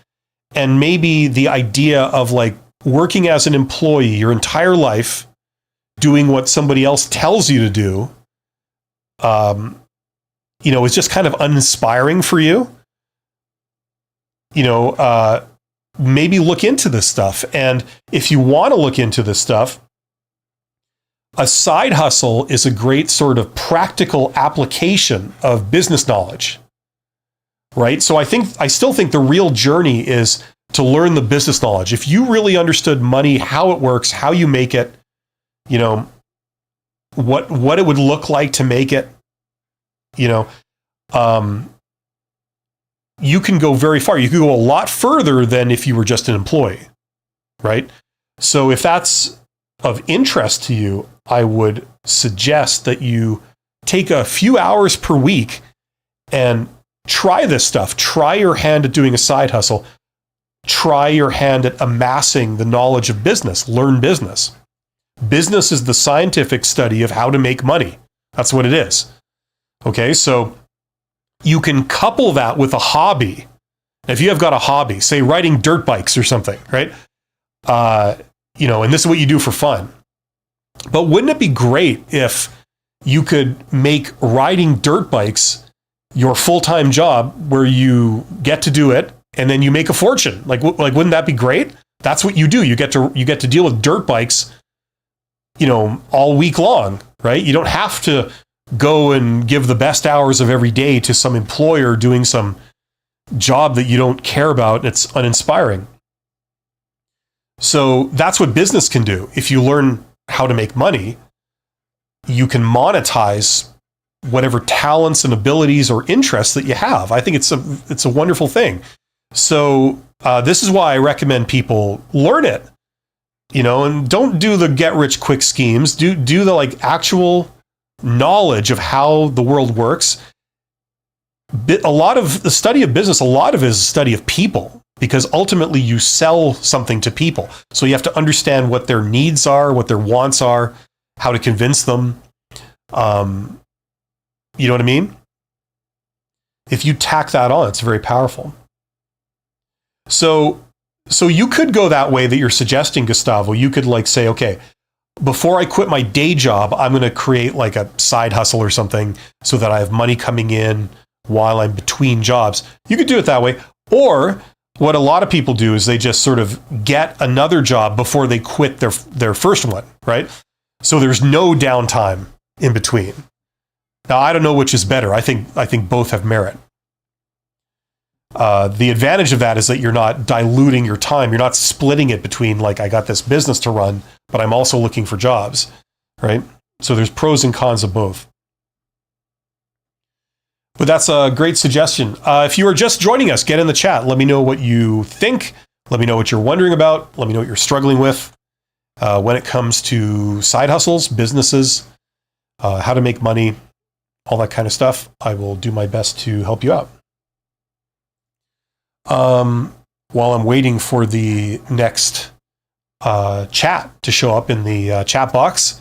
and maybe the idea of like working as an employee your entire life, doing what somebody else tells you to do, is just kind of uninspiring for you, maybe look into this stuff. And if you want to look into this stuff, a side hustle is a great sort of practical application of business knowledge, right? So I still think the real journey is to learn the business knowledge. If you really understood money, how it works, how you make it, what it would look like to make it, you can go very far. You can go a lot further than if you were just an employee, right? So if that's of interest to you, I would suggest that you take a few hours per week and try this stuff. Try your hand at doing a side hustle. Try your hand at amassing the knowledge of business. Learn business. Business is the scientific study of how to make money. That's what it is. Okay, so you can couple that with a hobby. If you have got a hobby, say riding dirt bikes or something, right? And this is what you do for fun. But wouldn't it be great if you could make riding dirt bikes your full-time job, where you get to do it and then you make a fortune? Like wouldn't that be great? That's what you do. You get to deal with dirt bikes, all week long, right? You don't have to go and give the best hours of every day to some employer doing some job that you don't care about and it's uninspiring. So that's what business can do. If you learn how to make money, you can monetize whatever talents and abilities or interests that you have. I think it's a wonderful thing. So this is why I recommend people learn it, and don't do the get rich quick schemes. Do the like actual knowledge of how the world works. A lot of the study of business, a lot of it is a study of people, because ultimately you sell something to people. So you have to understand what their needs are, what their wants are, how to convince them. You know what I mean? If you tack that on, it's very powerful. So you could go that way that you're suggesting, Gustavo. You could like say, okay, before I quit my day job, I'm going to create like a side hustle or something so that I have money coming in while I'm between jobs. You could do it that way. Or what a lot of people do is they just sort of get another job before they quit their first one, right? So there's no downtime in between. Now, I don't know which is better. I think both have merit. The advantage of that is that you're not diluting your time. You're not splitting it between, like, I got this business to run, but I'm also looking for jobs, right? So there's pros and cons of both. But that's a great suggestion. If you are just joining us, get in the chat. Let me know what you think. Let me know what you're wondering about. Let me know what you're struggling with when it comes to side hustles, businesses, how to make money, all that kind of stuff. I will do my best to help you out. While I'm waiting for the next chat to show up in the chat box,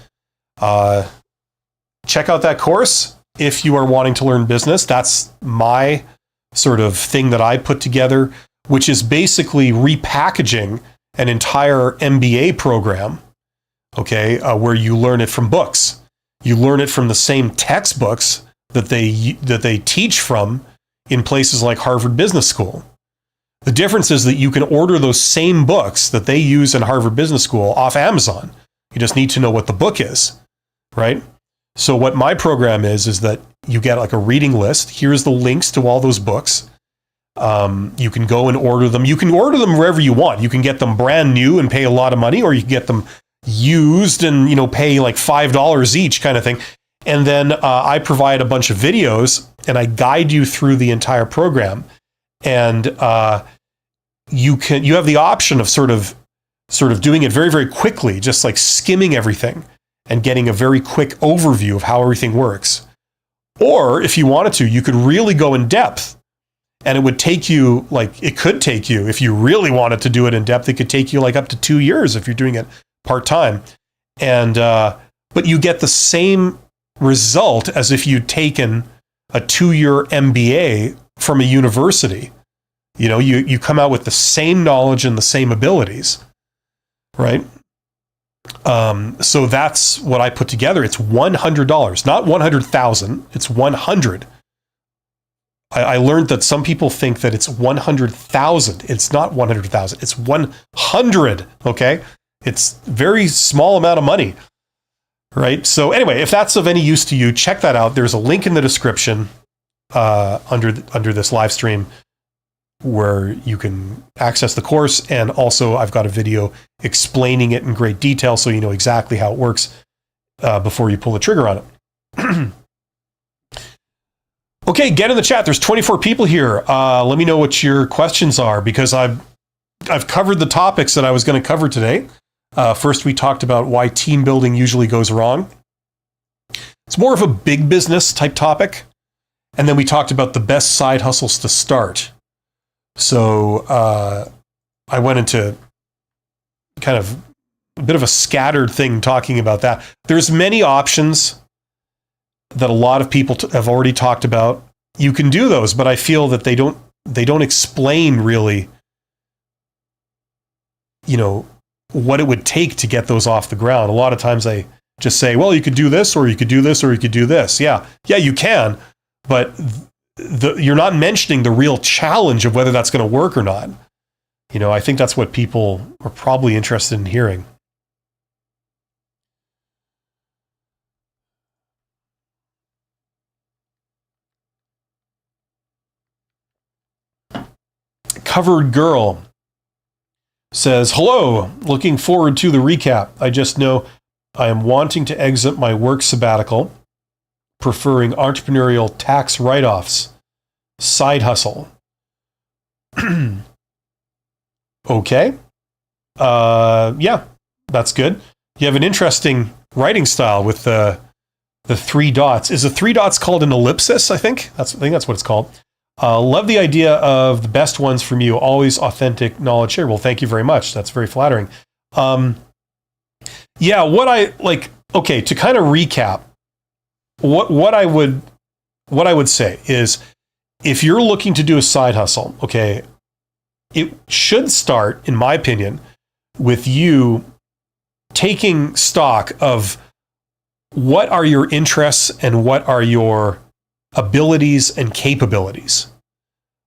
check out that course if you are wanting to learn business. That's my sort of thing that I put together, which is basically repackaging an entire MBA program, okay, where you learn it from books. You learn it from the same textbooks that they teach from in places like Harvard Business School. The difference is that you can order those same books that they use in Harvard Business School off Amazon. You just need to know what the book is, right? So what my program is that you get like a reading list. Here's the links to all those books. You can go and order them. You can order them wherever you want. You can get them brand new and pay a lot of money, or you can get them used and, pay like $5 each kind of thing. And then I provide a bunch of videos and I guide you through the entire program. And you have the option of sort of doing it very, very quickly, just like skimming everything and getting a very quick overview of how everything works. Or if you wanted to, you could really go in depth, and it could take you, if you really wanted to do it in depth, it could take you like up to 2 years if you're doing it part-time. And, but you get the same result as if you'd taken a 2-year MBA from a university. You come out with the same knowledge and the same abilities, right? So that's what I put together. It's $100, not 100,000. It's 100. I learned that some people think that it's 100,000. It's not 100,000. It's 100. Okay, it's a very small amount of money, right? So anyway, if that's of any use to you, check that out. There's a link in the description under this live stream where you can access the course. And also I've got a video explaining it in great detail so you know exactly how it works before you pull the trigger on it. Okay, get in the chat. There's 24 people here. Let me know what your questions are, because I've covered the topics that I was going to cover today. First, we talked about why team building usually goes wrong. It's more of a big business type topic. And then we talked about the best side hustles to start. So I went into kind of a bit of a scattered thing talking about that. There's many options that a lot of people have already talked about. You can do those, but I feel that they don't explain really, what it would take to get those off the ground. A lot of times I just say, well, you could do this, or you could do this, or you could do this. Yeah, you can, but you're not mentioning the real challenge of whether that's going to work or not. I think that's what people are probably interested in hearing. Covered Girl says, hello, looking forward to the recap. I just know I am wanting to exit my work sabbatical, preferring entrepreneurial tax write-offs, side hustle. Okay. Yeah, that's good. You have an interesting writing style with the 3 dots. Is the 3 dots called an ellipsis? I think that's what it's called. Love the idea of the best ones from you. Always authentic knowledge shared. Well, thank you very much. That's very flattering. Yeah, what I like. Okay, to kind of recap, what I would say is, if you're looking to do a side hustle, okay, it should start, in my opinion, with you taking stock of what are your interests and what are your abilities and capabilities.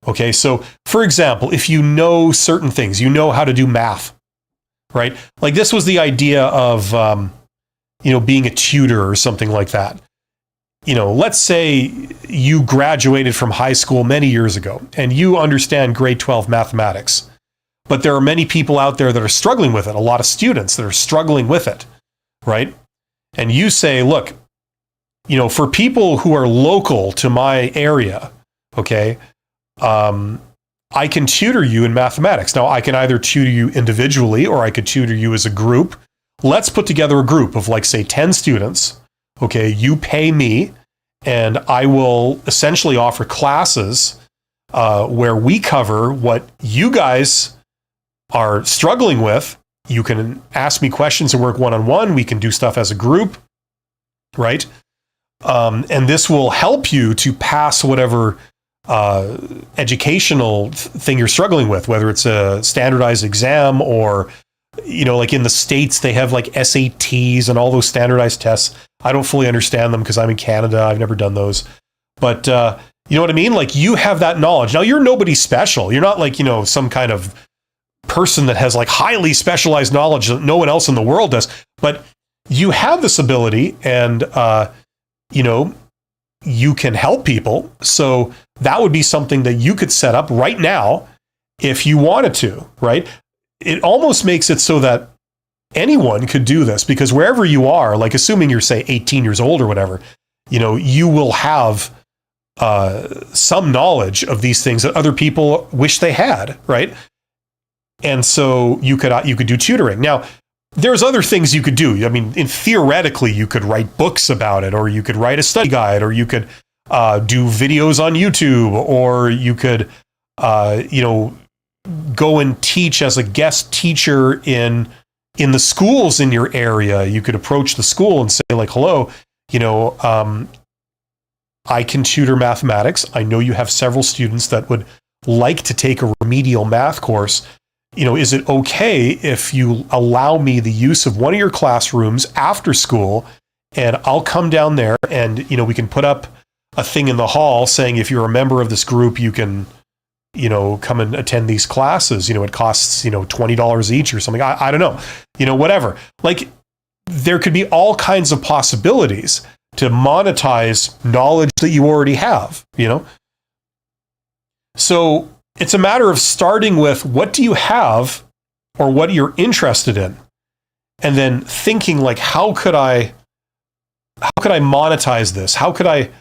Okay, so for example, if you know certain things, you know how to do math, right? Like this was the idea of, being a tutor or something like that. let's say you graduated from high school many years ago and you understand grade 12 mathematics, but there are many people out there that are struggling with it, a lot of students that are struggling with it, right? And you say, look, for people who are local to my area, okay, I can tutor you in mathematics. Now, I can either tutor you individually or I could tutor you as a group. Let's put together a group of, like, say, 10 students. Okay, you pay me, and I will essentially offer classes where we cover what you guys are struggling with. You can ask me questions and work one-on-one. We can do stuff as a group, right? And this will help you to pass whatever educational thing you're struggling with, whether it's a standardized exam or, like in the States, they have like SATs and all those standardized tests. I don't fully understand them because I'm in Canada. I've never done those. But you know what I mean? Like, you have that knowledge. Now, you're nobody special. You're not like, some kind of person that has like highly specialized knowledge that no one else in the world does. But you have this ability, and, you can help people. So that would be something that you could set up right now if you wanted to, right? It almost makes it so that anyone could do this, because wherever you are, like assuming you're, say, 18 years old or whatever, you will have some knowledge of these things that other people wish they had, right? And so you could do tutoring. Now, there's other things you could do. I mean, theoretically, you could write books about it, or you could write a study guide, or you could do videos on YouTube, or you could, go and teach as a guest teacher in the schools in your area. You could approach the school and say, like, hello, I can tutor mathematics. I know you have several students that would like to take a remedial math course. Is it okay if you allow me the use of one of your classrooms after school, and I'll come down there and, we can put up a thing in the hall saying, if you're a member of this group, you can, come and attend these classes. It costs, $20 each or something. I don't know, whatever. Like, there could be all kinds of possibilities to monetize knowledge that you already have, So it's a matter of starting with, what do you have or what you're interested in? And then thinking, like, how could I monetize this? How could I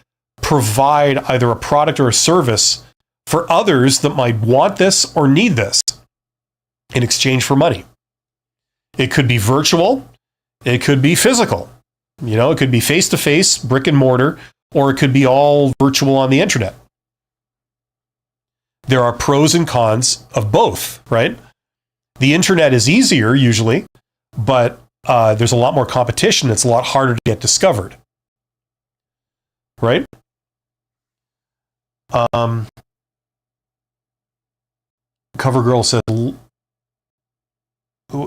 provide either a product or a service for others that might want this or need this in exchange for money? It could be virtual. It could be physical. It could be face-to-face, brick and mortar, or it could be all virtual on the internet. There are pros and cons of both, right? The internet is easier usually, but there's a lot more competition. It's a lot harder to get discovered, right? CoverGirl said,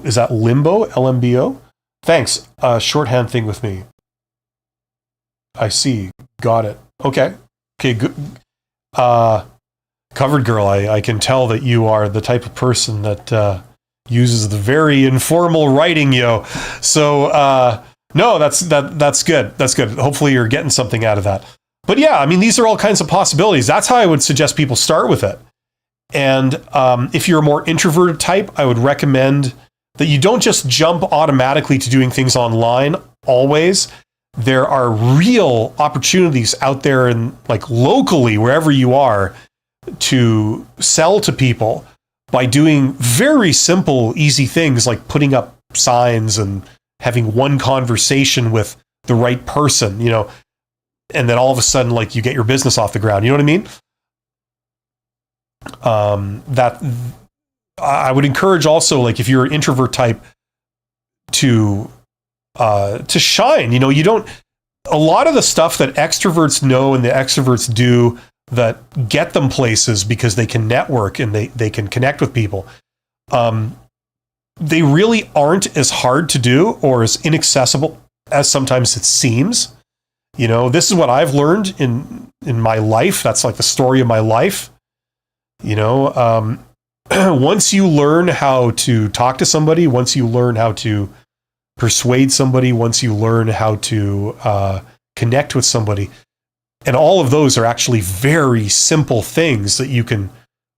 is that Limbo? LMBO? Thanks. Shorthand thing with me. I see. Got it. Okay. Good. Covered Girl, I can tell that you are the type of person that uses the very informal writing, yo. So no, that's good. That's good. Hopefully you're getting something out of that. But yeah, I mean, these are all kinds of possibilities. That's how I would suggest people start with it. And if you're a more introverted type, I would recommend that you don't just jump automatically to doing things online always. There are real opportunities out there, and like locally, wherever you are, to sell to people by doing very simple, easy things like putting up signs and having one conversation with the right person, and then all of a sudden, like, you get your business off the ground. You know what I mean? That I would encourage also, like, if you're an introvert type, to shine. You don't. A lot of the stuff that extroverts know and the extroverts do that get them places because they can network and they can connect with people, they really aren't as hard to do or as inaccessible as sometimes it seems. This is what I've learned in my life. That's like the story of my life. Once you learn how to talk to somebody, once you learn how to persuade somebody, once you learn how to connect with somebody, And all of those are actually very simple things that you can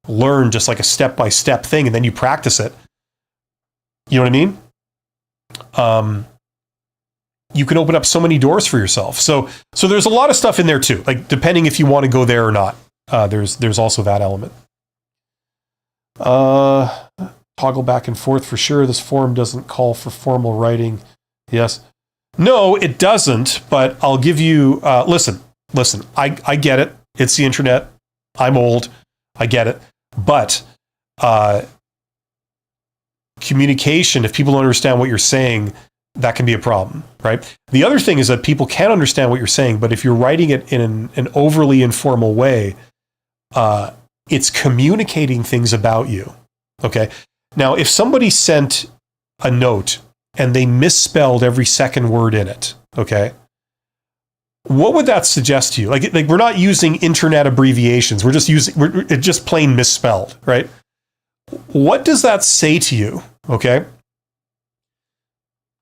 learn, just like a step-by-step thing, and then you practice it. You know what I mean? You can open up so many doors for yourself. So there's a lot of stuff in there too, like depending if you want to go there or not. There's also that element. Toggle back and forth for sure. This forum doesn't call for formal writing. Yes. No, it doesn't, but I'll give you, listen, I get it. It's the internet. I'm old. I get it. But communication, if people don't understand what you're saying, that can be a problem, right? The other thing is that people can understand what you're saying, but if you're writing it in an overly informal way, it's communicating things about you, okay? Now, if somebody sent a note and they misspelled every second word in it, okay? What would that suggest to you? Like we're not using internet abbreviations. We're just plain misspelled, right? What does that say to you? Okay.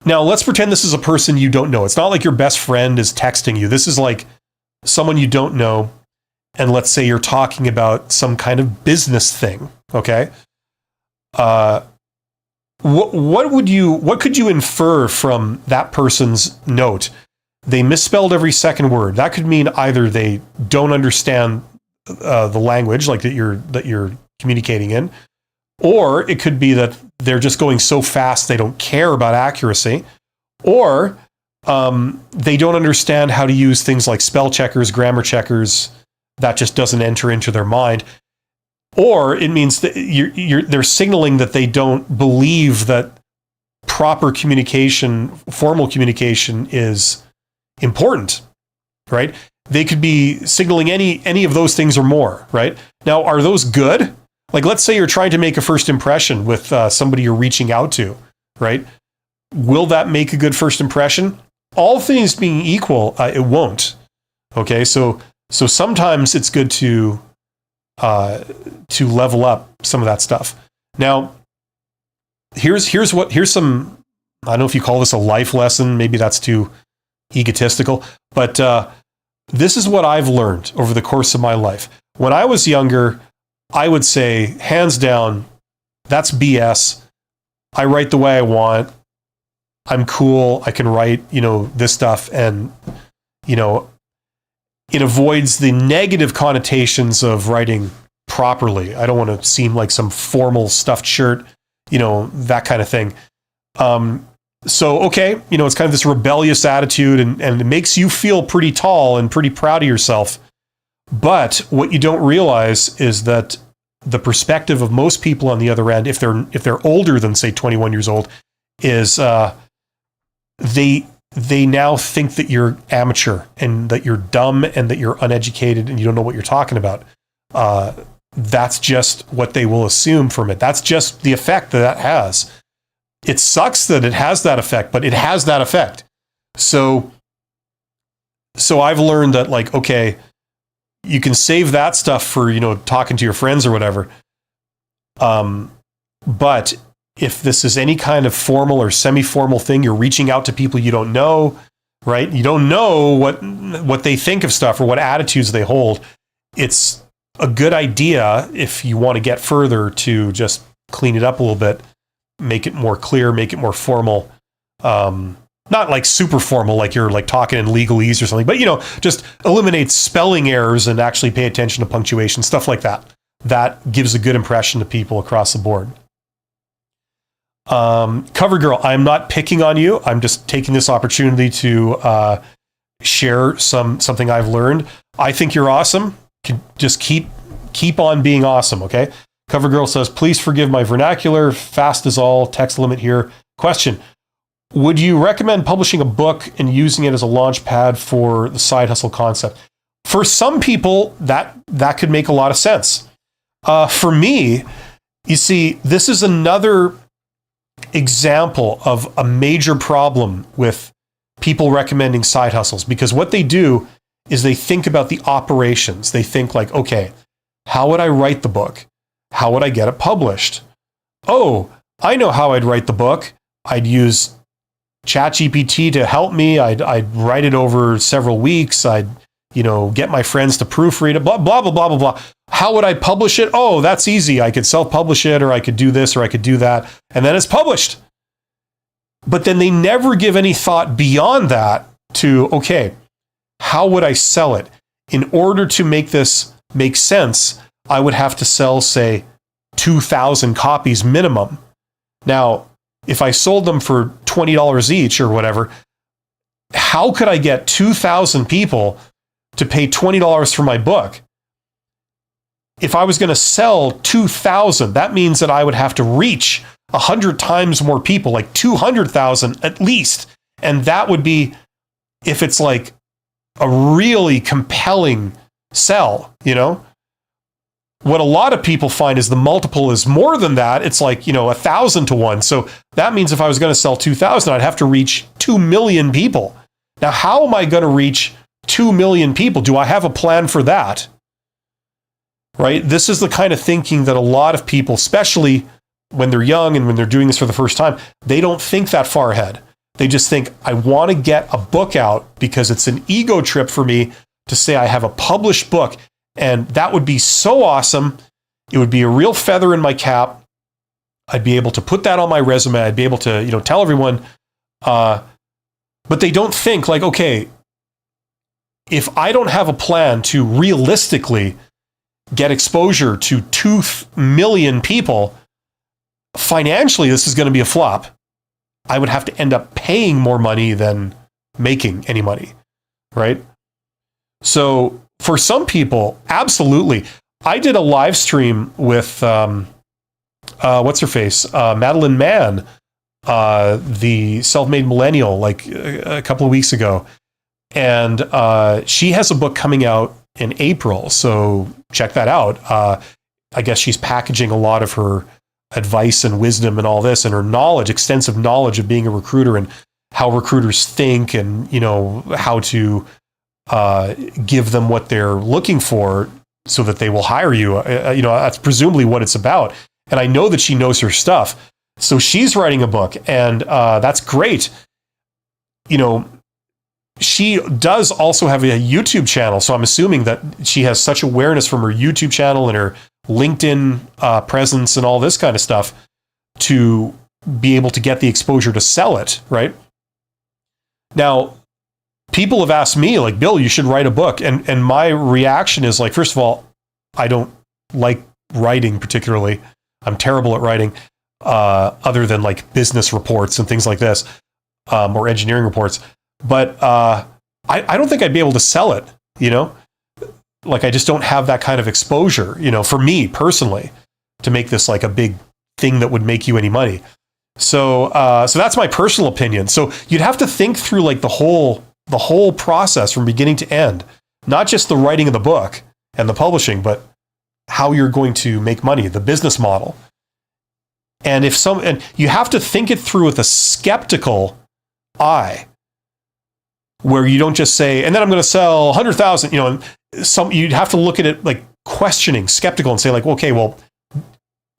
Now let's pretend this is a person you don't know. It's not like your best friend is texting you. This is like someone you don't know. And let's say you're talking about some kind of business thing. Okay. What could you infer from that person's note? They misspelled every second word. That could mean either they don't understand the language like that you're communicating in, or it could be that they're just going so fast they don't care about accuracy, or they don't understand how to use things like spell checkers, grammar checkers. That just doesn't enter into their mind. Or it means that they're signaling that they don't believe that proper communication, formal communication, is important, right? They could be signaling any of those things or more, right? Now, are those good? Like, let's say you're trying to make a first impression with somebody you're reaching out to, right? Will that make a good first impression? All things being equal, it won't. Okay, so sometimes it's good to level up some of that stuff. Now, here's some, I don't know if you call this a life lesson. Maybe that's too egotistical, but this is what I've learned over the course of my life. When I was younger, I would say, hands down, that's BS. I write the way I want. I'm cool. I can write, this stuff, and, it avoids the negative connotations of writing properly. I don't want to seem like some formal stuffed shirt, that kind of thing. So, okay, it's kind of this rebellious attitude, and it makes you feel pretty tall and pretty proud of yourself. But what you don't realize is that the perspective of most people on the other end, if they're older than, say, 21 years old, is they now think that you're amateur and that you're dumb and that you're uneducated and you don't know what you're talking about. That's just what they will assume from it. That's just the effect that has. It sucks that it has that effect, but it has that effect. So I've learned that, like, okay, you can save that stuff for, talking to your friends or whatever. But if this is any kind of formal or semi-formal thing, you're reaching out to people you don't know, right? You don't know what they think of stuff or what attitudes they hold. It's a good idea, if you want to get further, to just clean it up a little bit, make it more clear, make it more formal. Not like super formal, like you're like talking in legalese or something, but just eliminate spelling errors and actually pay attention to punctuation, stuff like that. That gives a good impression to people across the board. Cover girl, I'm not picking on you. I'm just taking this opportunity to share something I've learned. I think you're awesome. Just keep on being awesome, okay? Cover girl says, please forgive my vernacular. Fast as all. Text limit here. Question. Would you recommend publishing a book and using it as a launch pad for the side hustle concept? For some people, that could make a lot of sense. For me, you see, this is another example of a major problem with people recommending side hustles, because what they do is they think about the operations. They think like, okay, how would I write the book? How would I get it published? Oh, I know how I'd write the book. I'd use ChatGPT to help me. I'd write it over several weeks. I'd get my friends to proofread it, blah, blah, blah, blah, blah, blah. How would I publish it? Oh, that's easy. I could self-publish it, or I could do this, or I could do that. And then it's published. But then they never give any thought beyond that to, okay, how would I sell it? In order to make this make sense, I would have to sell, say, 2,000 copies minimum. Now, if I sold them for $20 each or whatever, how could I get 2,000 people to pay $20 for my book? If I was going to sell 2,000, that means that I would have to reach 100 times more people, like 200,000 at least. And that would be if it's like a really compelling sell, What a lot of people find is the multiple is more than that. It's like, 1,000 to 1. So that means if I was going to sell 2,000, I'd have to reach 2 million people. Now, how am I going to reach 2 million people? Do I have a plan for that? Right? This is the kind of thinking that a lot of people, especially when they're young and when they're doing this for the first time, they don't think that far ahead. They just think, I want to get a book out because it's an ego trip for me to say I have a published book. And that would be so awesome. It would be a real feather in my cap. I'd be able to put that on my resume. I'd be able to, tell everyone. But they don't think like, okay, if I don't have a plan to realistically get exposure to 2 million people, financially, this is going to be a flop. I would have to end up paying more money than making any money, right? So for some people, absolutely. I did a live stream with, what's her face? Madeline Mann, the self-made millennial, like a couple of weeks ago. And she has a book coming out in April. So check that out. I guess she's packaging a lot of her advice and wisdom and all this and her knowledge, extensive knowledge of being a recruiter and how recruiters think and, how to give them what they're looking for so that they will hire you. That's presumably what it's about. And I know that she knows her stuff. So she's writing a book and that's great. She does also have a YouTube channel. So I'm assuming that she has such awareness from her YouTube channel and her LinkedIn presence and all this kind of stuff to be able to get the exposure to sell it, right? Now, people have asked me, like, Bill, you should write a book. And my reaction is like, first of all, I don't like writing particularly. I'm terrible at writing, other than like business reports and things like this, or engineering reports. But I don't think I'd be able to sell it, Like I just don't have that kind of exposure, for me personally, to make this like a big thing that would make you any money. So that's my personal opinion. So you'd have to think through like the whole process from beginning to end, not just the writing of the book and the publishing, but how you're going to make money, the business model. And and you have to think it through with a skeptical eye, where you don't just say, and then I'm going to sell 100,000, you'd have to look at it like questioning, skeptical, and say like, okay, well,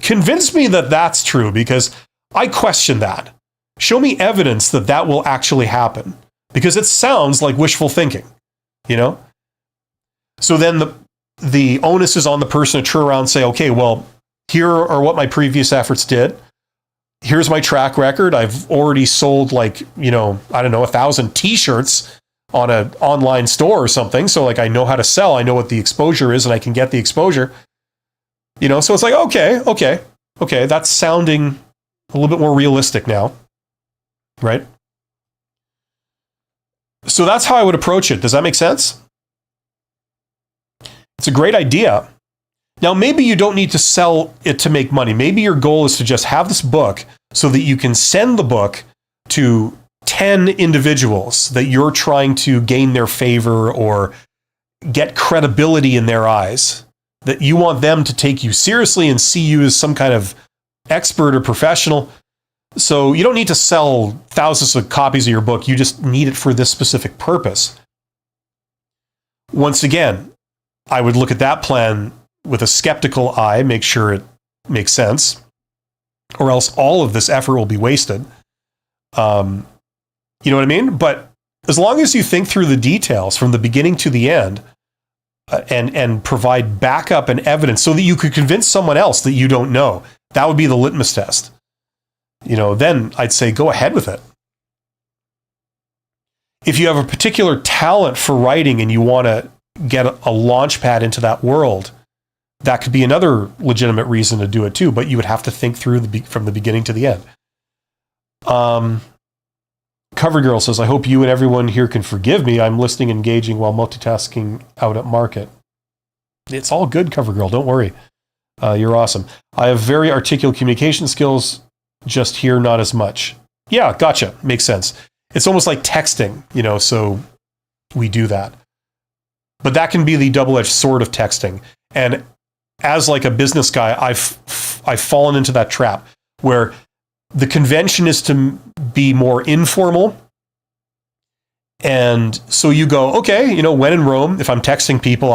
convince me that that's true because I question that. Show me evidence that that will actually happen because it sounds like wishful thinking, So then the onus is on the person to turn around and say, okay, well, here are what my previous efforts did. Here's my track record. I've already sold like, 1,000 t-shirts on an online store or something. So like I know how to sell. I know what the exposure is and I can get the exposure. So it's like, okay. That's sounding a little bit more realistic now. Right? So that's how I would approach it. Does that make sense? It's a great idea. Now, maybe you don't need to sell it to make money. Maybe your goal is to just have this book so that you can send the book to 10 individuals that you're trying to gain their favor or get credibility in their eyes, that you want them to take you seriously and see you as some kind of expert or professional. So you don't need to sell thousands of copies of your book. You just need it for this specific purpose. Once again, I would look at that plan with a skeptical eye, make sure it makes sense, or else all of this effort will be wasted. You know what I mean? But as long as you think through the details from the beginning to the end, and provide backup and evidence so that you could convince someone else that you don't know, that would be the litmus test. Then I'd say go ahead with it. If you have a particular talent for writing and you want to get a launch pad into that world, that could be another legitimate reason to do it too, but you would have to think through from the beginning to the end. Cover Girl says, I hope you and everyone here can forgive me. I'm listening, engaging while multitasking out at market. It's all good, Cover Girl. Don't worry. You're awesome. I have very articulate communication skills, just here, not as much. Yeah, gotcha. Makes sense. It's almost like texting, so we do that. But that can be the double-edged sword of texting. And as like a business guy, I've fallen into that trap where the convention is to be more informal. And so you go, okay, when in Rome, if I'm texting people,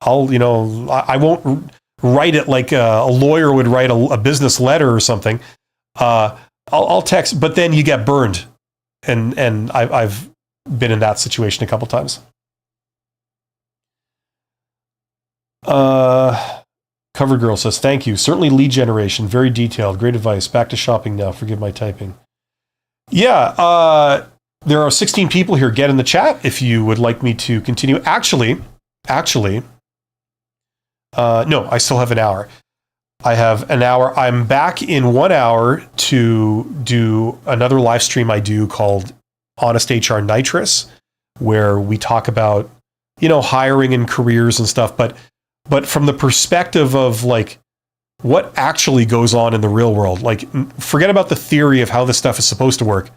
I won't write it like a lawyer would write a business letter or something. I'll text, but then you get burned. And I've been in that situation a couple times. Covered Girl says, thank you. Certainly lead generation, very detailed, great advice. Back to shopping now. Forgive my typing. Yeah, there are 16 people here. Get in the chat if you would like me to continue. Actually, no, I still have an hour. I have an hour. I'm back in 1 hour to do another live stream I do called Honest HR Nitrous, where we talk about, hiring and careers and stuff, but from the perspective of like what actually goes on in the real world. Like, forget about the theory of how this stuff is supposed to work.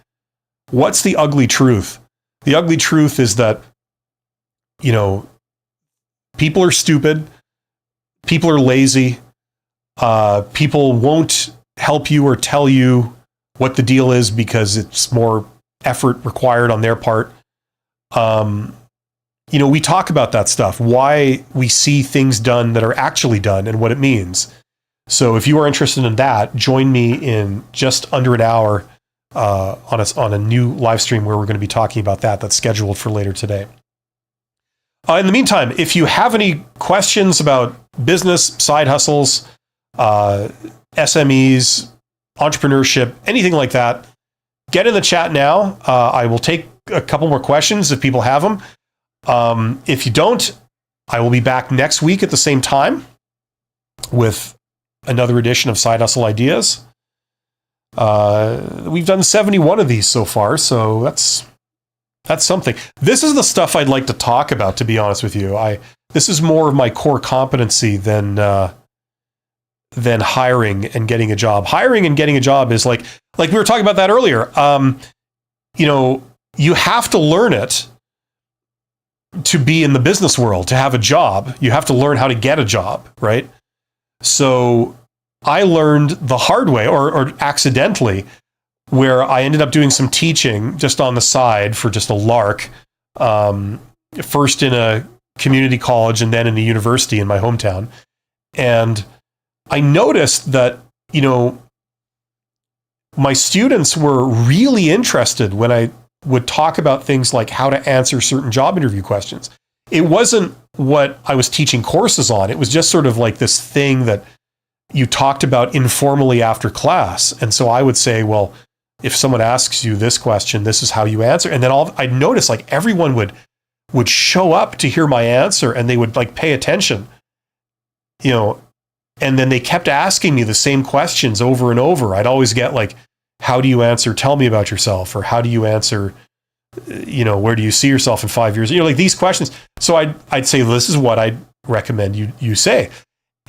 What's the ugly truth? The ugly truth is that, people are stupid, people are lazy, people won't help you or tell you what the deal is because it's more effort required on their part. We talk about that stuff, why we see things done that are actually done and what it means. So if you are interested in that, join me in just under an hour on a new live stream where we're going to be talking about that. That's scheduled for later today. In the meantime, if you have any questions about business, side hustles, SMEs, entrepreneurship, anything like that, get in the chat now. I will take a couple more questions if people have them. If you don't, I will be back next week at the same time with another edition of Side Hustle Ideas. We've done 71 of these so far, so that's something. This is the stuff I'd like to talk about, to be honest with you. This is more of my core competency than hiring and getting a job. Hiring and getting a job is like we were talking about that earlier. You have to learn it to be in the business world, to have a job. You have to learn how to get a job, right? So I learned the hard way or accidentally, where I ended up doing some teaching just on the side for just a lark, first in a community college and then in a university in my hometown. And I noticed that, my students were really interested when I would talk about things like how to answer certain job interview questions. It wasn't what I was teaching courses on. It was just sort of like this thing that you talked about informally after class. And so I would say, well, if someone asks you this question, this is how you answer. And then I'd notice like everyone would show up to hear my answer and they would like pay attention, and then they kept asking me the same questions over and over. I'd always get like, how do you answer, tell me about yourself? Or how do you answer, where do you see yourself in 5 years? Like these questions. So I'd say, this is what I'd recommend you say.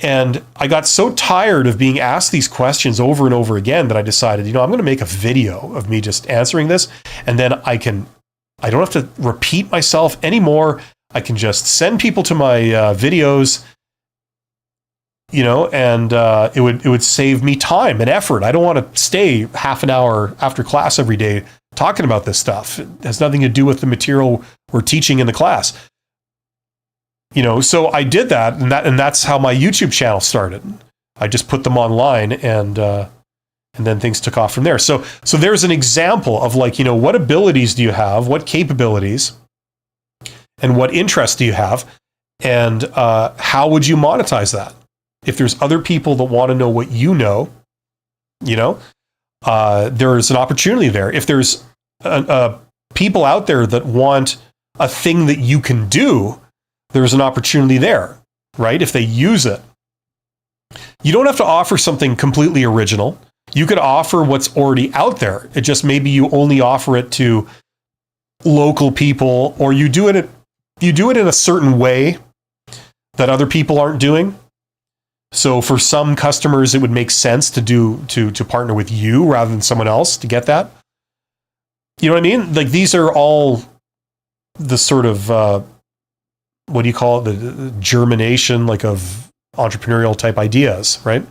And I got so tired of being asked these questions over and over again that I decided, I'm going to make a video of me just answering this. And then I don't have to repeat myself anymore. I can just send people to my videos, and it would save me time and effort. I don't want to stay half an hour after class every day talking about this stuff. It has nothing to do with the material we're teaching in the class. So I did that, and that's how my YouTube channel started. I just put them online, and And then things took off from there. So there's an example of like, what abilities do you have? What capabilities and what interests do you have? And how would you monetize that? If there's other people that want to know what there's an opportunity there. If there's people out there that want a thing that you can do, there's an opportunity there, right? If they use it. You don't have to offer something completely original. You could offer what's already out there. It just maybe you only offer it to local people, or you do it in a certain way that other people aren't doing. So for some customers, it would make sense to partner with you rather than someone else to get that. You know what I mean? Like these are all the sort of what do you call it? The germination, like of entrepreneurial type ideas, right?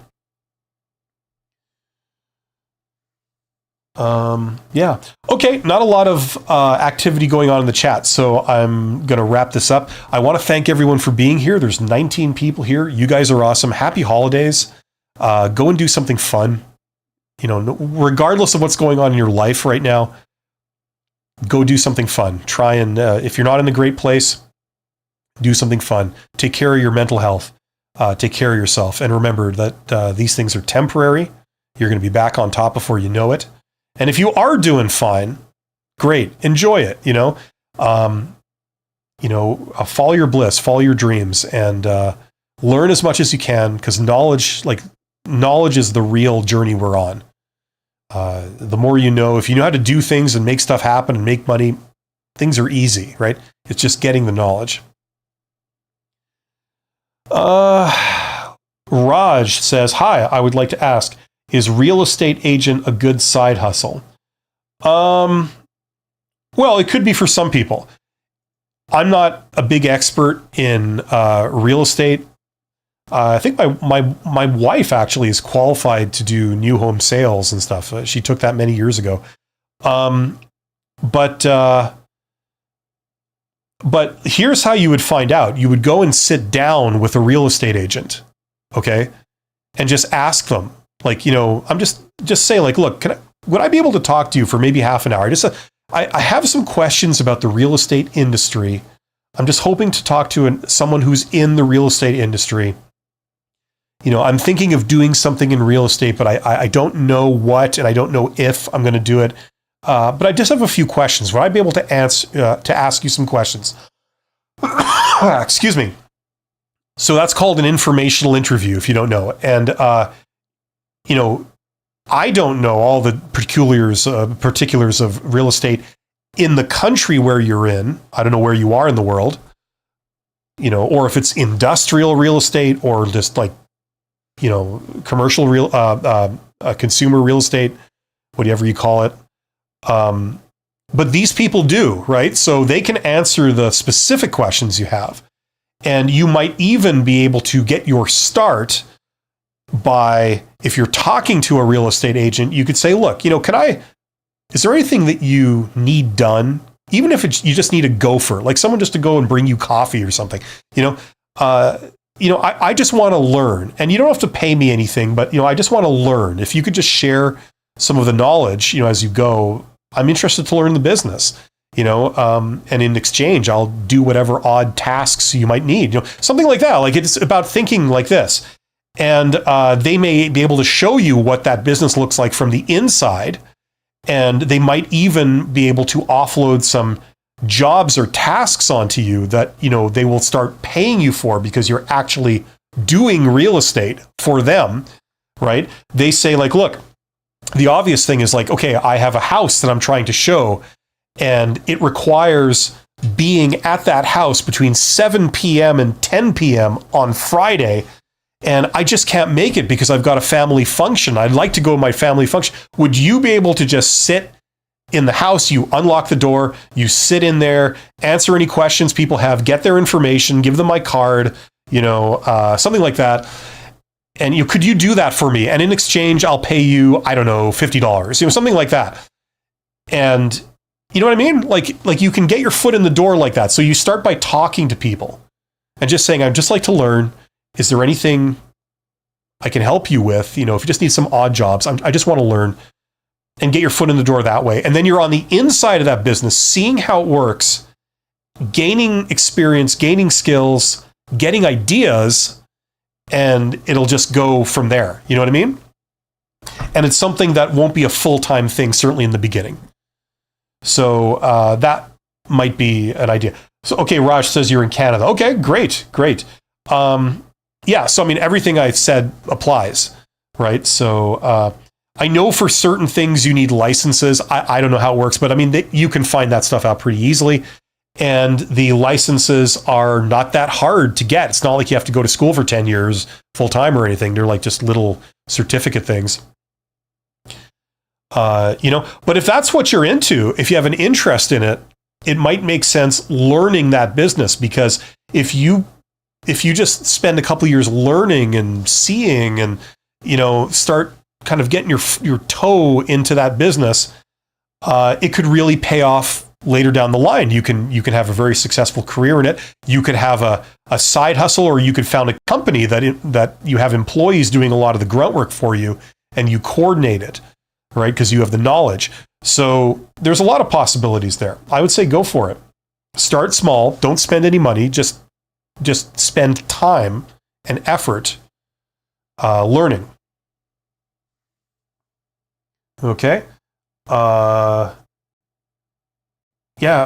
Yeah. Okay. Not a lot of activity going on in the chat, so I'm going to wrap this up. I want to thank everyone for being here. There's 19 people here. You guys are awesome. Happy holidays. Go and do something fun. Regardless of what's going on in your life right now, go do something fun. Try and, if you're not in a great place, do something fun. Take care of your mental health. Take care of yourself. And remember that these things are temporary. You're going to be back on top before you know it. And if you are doing fine, great, enjoy it. Follow your bliss, follow your dreams, and learn as much as you can, because knowledge is the real journey we're on. The more you know, if you know how to do things and make stuff happen and make money, things are easy, right? It's just getting the knowledge. Raj says, hi, I would like to ask, is real estate agent a good side hustle? Well, it could be for some people. I'm not a big expert in real estate. I think my wife actually is qualified to do new home sales and stuff. She took that many years ago. But here's how you would find out. You would go and sit down with a real estate agent, okay, and just ask them. Like, I'm just say like, look, would I be able to talk to you for maybe half an hour? I have some questions about the real estate industry. I'm just hoping to talk to someone who's in the real estate industry. I'm thinking of doing something in real estate, but I don't know what, and I don't know if I'm going to do it. But I just have a few questions. Would I be able to ask you some questions? Excuse me. So that's called an informational interview, if you don't know. And I don't know all the particulars of real estate in the country where you're in. I don't know where you are in the world, or if it's industrial real estate or just like, commercial consumer real estate, whatever you call it. But these people do, right? So they can answer the specific questions you have. And you might even be able to get your start by, if you're talking to a real estate agent, you could say, look, is there anything that you need done? Even if you just need a gopher, like someone just to go and bring you coffee or something, I just want to learn, and you don't have to pay me anything, but, I just want to learn. If you could just share some of the knowledge, as you go, I'm interested to learn the business, and in exchange, I'll do whatever odd tasks you might need, something like that. Like, it's about thinking like this. And they may be able to show you what that business looks like from the inside. And they might even be able to offload some jobs or tasks onto you that, they will start paying you for because you're actually doing real estate for them, right? They say like, look, the obvious thing is like, okay, I have a house that I'm trying to show, and it requires being at that house between 7 p.m. and 10 p.m. on Friday. And I just can't make it because I've got a family function. I'd like to go to my family function. Would you be able to just sit in the house? You unlock the door, you sit in there, answer any questions people have, get their information, give them my card, something like that. And could you do that for me? And in exchange, I'll pay you, I don't know, $50, something like that. And you know what I mean? Like you can get your foot in the door like that. So you start by talking to people and just saying, I'd just like to learn. Is there anything I can help you with. If you just need some odd jobs, I just want to learn and get your foot in the door that way. And then you're on the inside of that business, seeing how it works, gaining experience, gaining skills, getting ideas, and it'll just go from there. You know what I mean? And it's something that won't be a full-time thing, certainly in the beginning. So that might be an idea. So, okay, Raj says you're in Canada. Okay, great. Yeah, so I mean, everything I've said applies, right? So I know for certain things you need licenses. I don't know how it works, but I mean, you can find that stuff out pretty easily. And the licenses are not that hard to get. It's not like you have to go to school for 10 years full time or anything. They're like just little certificate things. But if that's what you're into, if you have an interest in it, it might make sense learning that business, because if you just spend a couple of years learning and seeing and, start kind of getting your toe into that business, it could really pay off later down the line. You can have a very successful career in it. You could have a side hustle, or you could found a company that you have employees doing a lot of the grunt work for you, and you coordinate it, right? Because you have the knowledge. So there's a lot of possibilities there. I would say go for it. Start small. Don't spend any money. Just spend time and effort learning. Okay. Yeah,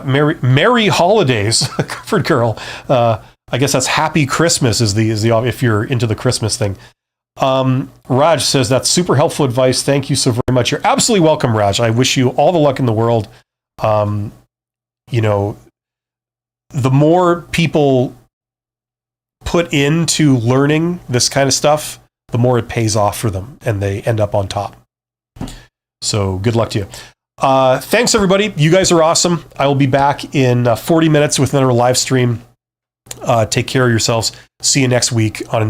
Merry Holidays, Comfort Girl. I guess that's Happy Christmas is the if you're into the Christmas thing. Raj says that's super helpful advice. Thank you so very much. You're absolutely welcome, Raj. I wish you all the luck in the world. The more people put into learning this kind of stuff, the more it pays off for them and they end up on top. So good luck to you. Thanks, everybody. You guys are awesome. I will be back in 40 minutes with another live stream. Take care of yourselves. See you next week on another